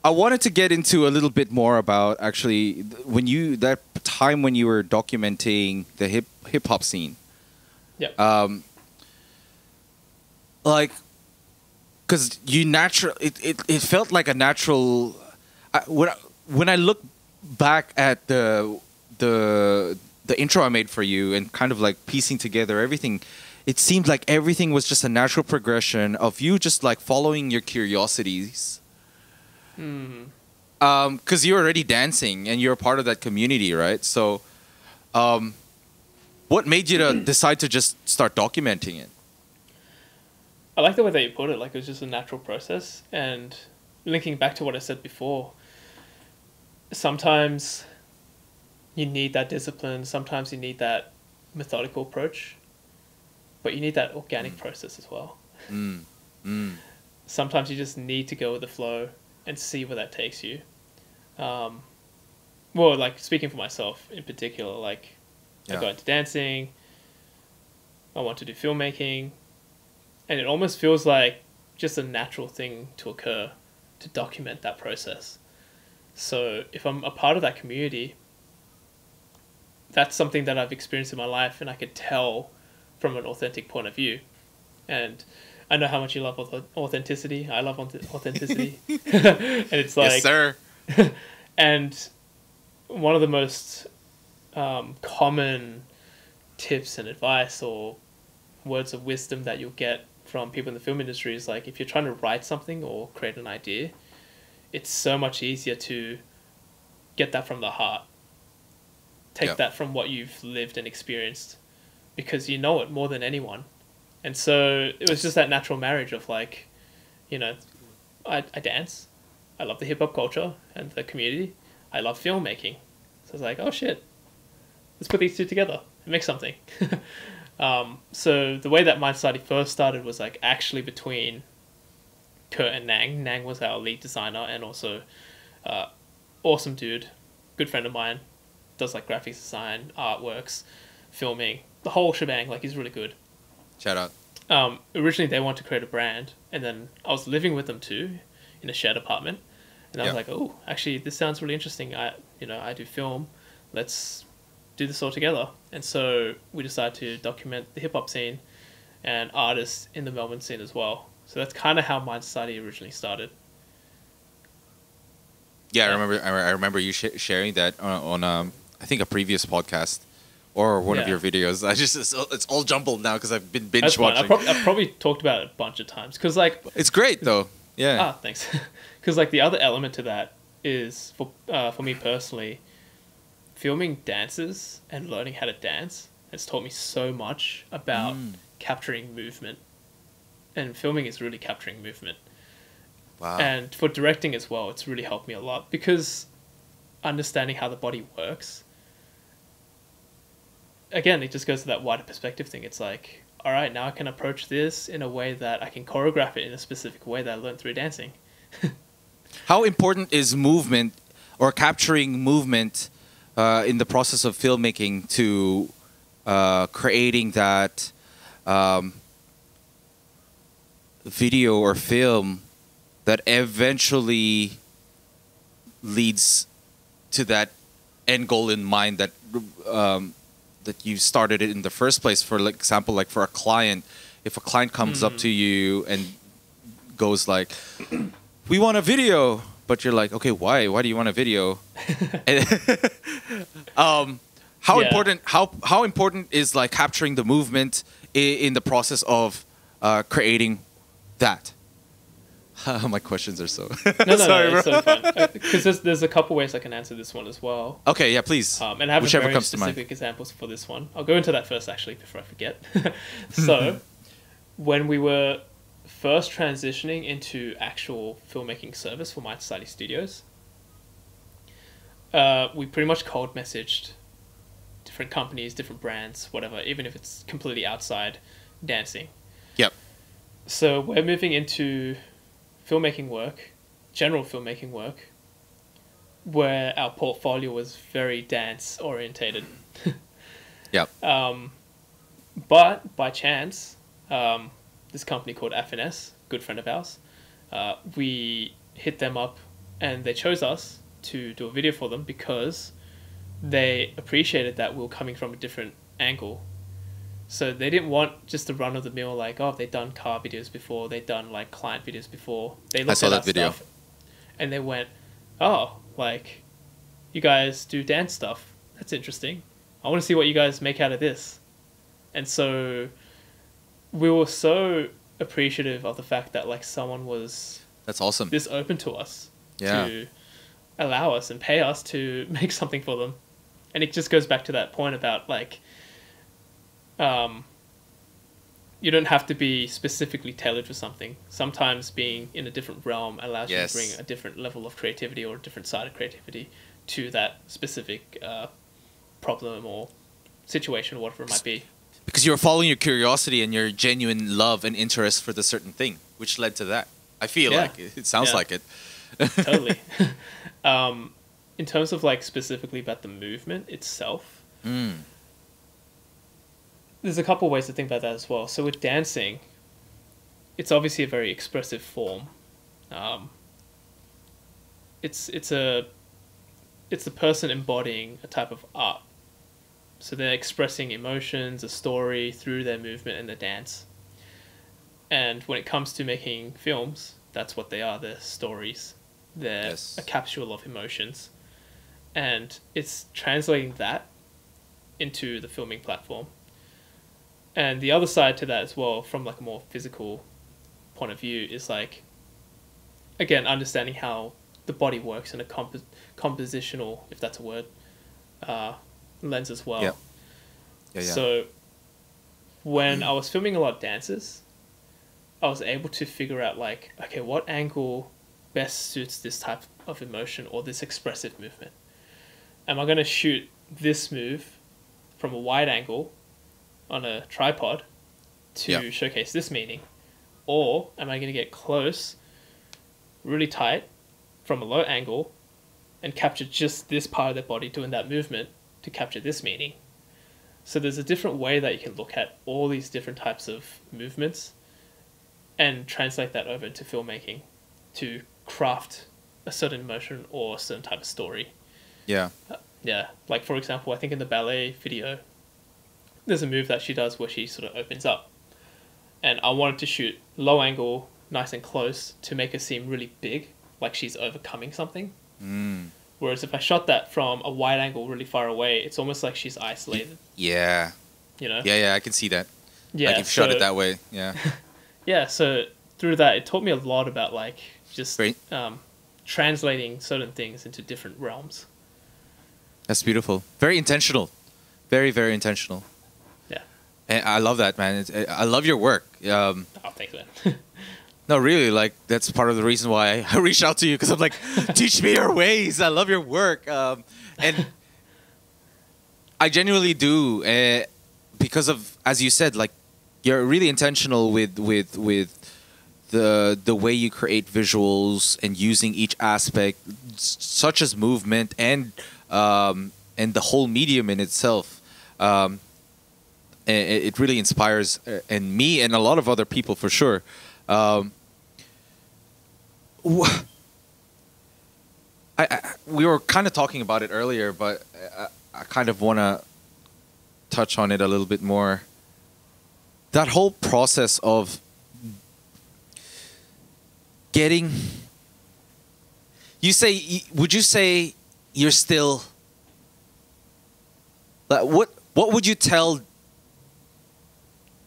I wanted to get into a little bit more about actually that time when you were documenting the hip hop scene. Yeah. Like, because it felt like a natural. When I look back at the intro I made for you and kind of like piecing together everything, it seemed like everything was just a natural progression of you just like following your curiosities. Because you're already dancing and you're a part of that community, right? So, What made you to decide to just start documenting it? I like the way that you put it. Like, it was just a natural process. And linking back to what I said before, sometimes you need that discipline. Sometimes you need that methodical approach, but you need that organic process as well. Sometimes you just need to go with the flow and see where that takes you. Well, like, speaking for myself in particular, like, I got into dancing, I want to do filmmaking, and it almost feels like just a natural thing to occur to document that process. So if I'm a part of that community, that's something that I've experienced in my life, and I could tell from an authentic point of view. And I know how much you love authenticity. I love authenticity. And it's like... Yes, sir. And one of the most common tips and advice or words of wisdom that you'll get from people in the film industry is like, if you're trying to write something or create an idea, it's so much easier to get that from the heart. Take that from what you've lived and experienced, because you know it more than anyone. And so it was just that natural marriage of like, you know, I dance, I love the hip-hop culture and the community, I love filmmaking. So I was like, oh shit, let's put these two together and make something. So the way that Mind Study first started was like actually between Kurt and Nang. Nang was our lead designer and also awesome dude, good friend of mine, does like graphics design, artworks, filming, the whole shebang. Like, he's really good. Shout out. Originally they wanted to create a brand, and then I was living with them too in a shared apartment, and I was like, oh, actually this sounds really interesting. I do film, let's do this all together. And so we decided to document the hip-hop scene and artists in the Melbourne scene as well. So that's kind of how Mind Study originally started. Yeah, I remember you sharing that on I think a previous podcast or one of your videos. It's all jumbled now because I've been binge watching. I've probably talked about it a bunch of times because like it's great though. Yeah. Thanks. Because like the other element to that is for me personally, filming dances and learning how to dance has taught me so much about capturing movement, and filming is really capturing movement. Wow. And for directing as well, it's really helped me a lot because understanding how the body works, again, it just goes to that wider perspective thing. It's like, all right, now I can approach this in a way that I can choreograph it in a specific way that I learned through dancing. How important is movement or capturing movement in the process of filmmaking to creating that video or film that eventually leads to that end goal in mind that that you started it in the first place? For example, like for a client, if a client comes up to you and goes like, we want a video, but you're like, okay, why do you want a video? How important is like capturing the movement in the process of creating that? My questions are so... No, it's so fun. Because there's a couple ways I can answer this one as well. Okay, yeah, please. And I have whichever very comes to mind. specific examples for this one. I'll go into that first, actually, before I forget. So, when we were first transitioning into actual filmmaking service for Mind Study Studios, we pretty much cold messaged different companies, different brands, whatever, even if it's completely outside dancing. Yep. So we're moving into filmmaking work, general filmmaking work, where our portfolio was very dance orientated. Yep. But by chance, this company called FNS, good friend of ours, we hit them up and they chose us to do a video for them because they appreciated that we were coming from a different angle. So they didn't want just the run-of-the-mill, like, oh, they've done car videos before, they've done, like, client videos before. They looked at that video stuff, and they went, oh, like, you guys do dance stuff. That's interesting. I want to see what you guys make out of this. And so we were so appreciative of the fact that, like, someone was... That's awesome. ...this open to us to allow us and pay us to make something for them. And it just goes back to that point about, like... you don't have to be specifically tailored for something. Sometimes being in a different realm allows you to bring a different level of creativity or a different side of creativity to that specific problem or situation or whatever it might be. Because you were following your curiosity and your genuine love and interest for the certain thing, which led to that. I feel like it sounds like it. Totally. In terms of like specifically about the movement itself, there's a couple of ways to think about that as well. So with dancing, it's obviously a very expressive form. It's the person embodying a type of art. So they're expressing emotions, a story through their movement and their dance. And when it comes to making films, that's what they are. They're stories. They're a capsule of emotions. And it's translating that into the filming platform. And the other side to that as well, from like a more physical point of view, is like, again, understanding how the body works in a compositional, if that's a word, lens as well. So when I was filming a lot of dances, I was able to figure out like, okay, what angle best suits this type of emotion or this expressive movement? Am I going to shoot this move from a wide angle on a tripod to showcase this meaning? Or am I going to get close, really tight, from a low angle and capture just this part of their body doing that movement to capture this meaning? So there's a different way that you can look at all these different types of movements and translate that over into filmmaking to craft a certain emotion or a certain type of story. Like for example, I think in the ballet video, there's a move that she does where she sort of opens up. And I wanted to shoot low angle, nice and close, to make her seem really big, like she's overcoming something. Whereas if I shot that from a wide angle really far away, it's almost like she's isolated. You know? I can see that. Like you've shot it that way. So through that, it taught me a lot about like just translating certain things into different realms. That's beautiful. Very intentional. Very, very intentional. And I love that, man. I love your work. Thanks, man. No, really, like that's part of the reason why I reached out to you, because I'm like, teach me your ways. I love your work, and I genuinely do, because of, as you said, like you're really intentional with the way you create visuals and using each aspect, such as movement and the whole medium in itself. It really inspires and me and a lot of other people for sure. We were kind of talking about it earlier, but I kind of want to touch on it a little bit more. That whole process of getting... Would you say you're still... What would you tell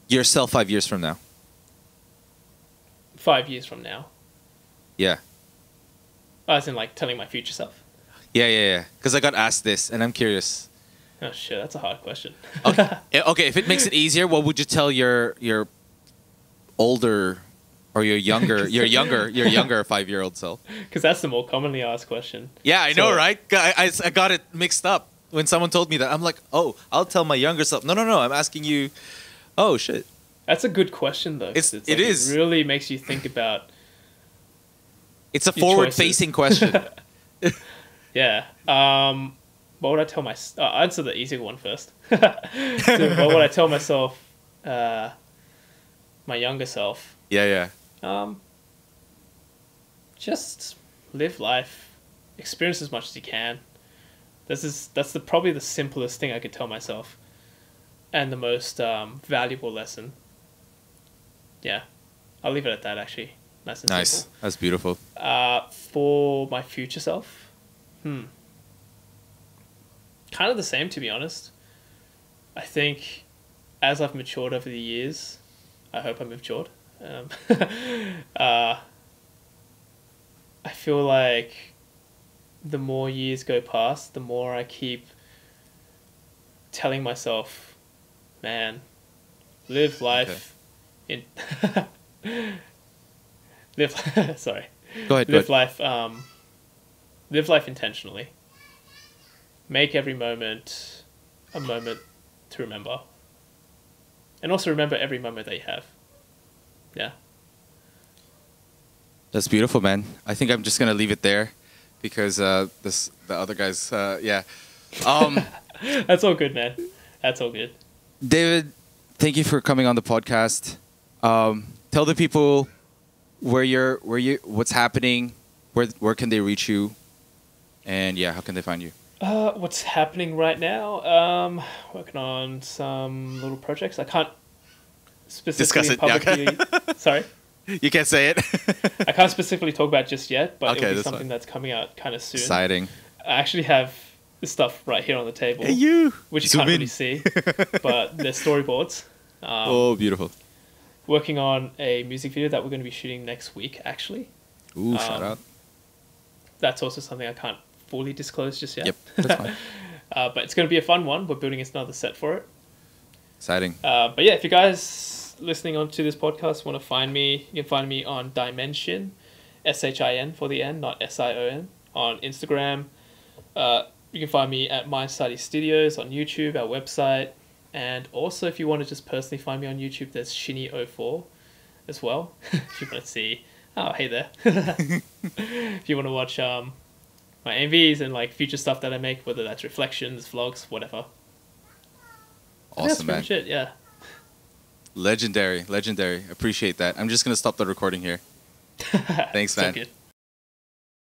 yourself 5 years from now? 5 years from now? Yeah. As in like telling my future self? Yeah. Because I got asked this and I'm curious. Oh shit, that's a hard question. Okay, if it makes it easier, what would you tell your older or your younger 5-year-old self? Because that's the more commonly asked question. Yeah, I know, right? I got it mixed up. When someone told me that, I'm like, oh, I'll tell my younger self. No, I'm asking you. Oh, shit. That's a good question, though. It is. It really makes you think about... It's a forward-facing question. Yeah. What would I tell myself? I'll answer the easier one first. So what would I tell myself, my younger self? Yeah. Just live life. Experience as much as you can. That's probably the simplest thing I could tell myself. And the most valuable lesson. Yeah. I'll leave it at that, actually. Nice and simple. That's beautiful. For my future self? Kind of the same, to be honest. I think as I've matured over the years, I hope I've matured. I feel like the more years go past, the more I keep telling myself, man, live life in live sorry. Go ahead. Live life intentionally. Make every moment a moment to remember. And also remember every moment that you have. Yeah. That's beautiful, man. I think I'm just gonna leave it there because the other guys, yeah. That's all good, man. That's all good. David, thank you for coming on the podcast. Tell the people what's happening, where can they reach you, and yeah, how can they find you? What's happening right now? Working on some little projects. I can't specifically publicly. Sorry. You can't say it. I can't specifically talk about it just yet, but Okay, it'll be that's something fine. that's coming out kind of soon. Exciting. I actually have this stuff right here on the table, Hey, you. which you Zoom can't in. really see, but they're storyboards. Oh, beautiful. Working on a music video that we're going to be shooting next week, actually. Ooh, shout out. That's also something I can't fully disclose just yet. Yep, that's fine. But it's going to be a fun one. We're building another set for it. Exciting. But yeah, if you guys listening on to this podcast want to find me, you can find me on Dimension, SHIN for the N, not SION, on Instagram. You can find me at Mind Study Studios on YouTube, our website. And also, if you want to just personally find me on YouTube, there's Shinnie04 as well. If you want to see, oh, hey there. If you want to watch my AMVs and like future stuff that I make, whether that's reflections, vlogs, whatever. Awesome, man. That's pretty much it, yeah. Legendary. Appreciate that. I'm just gonna stop the recording here. Thanks, So man. good.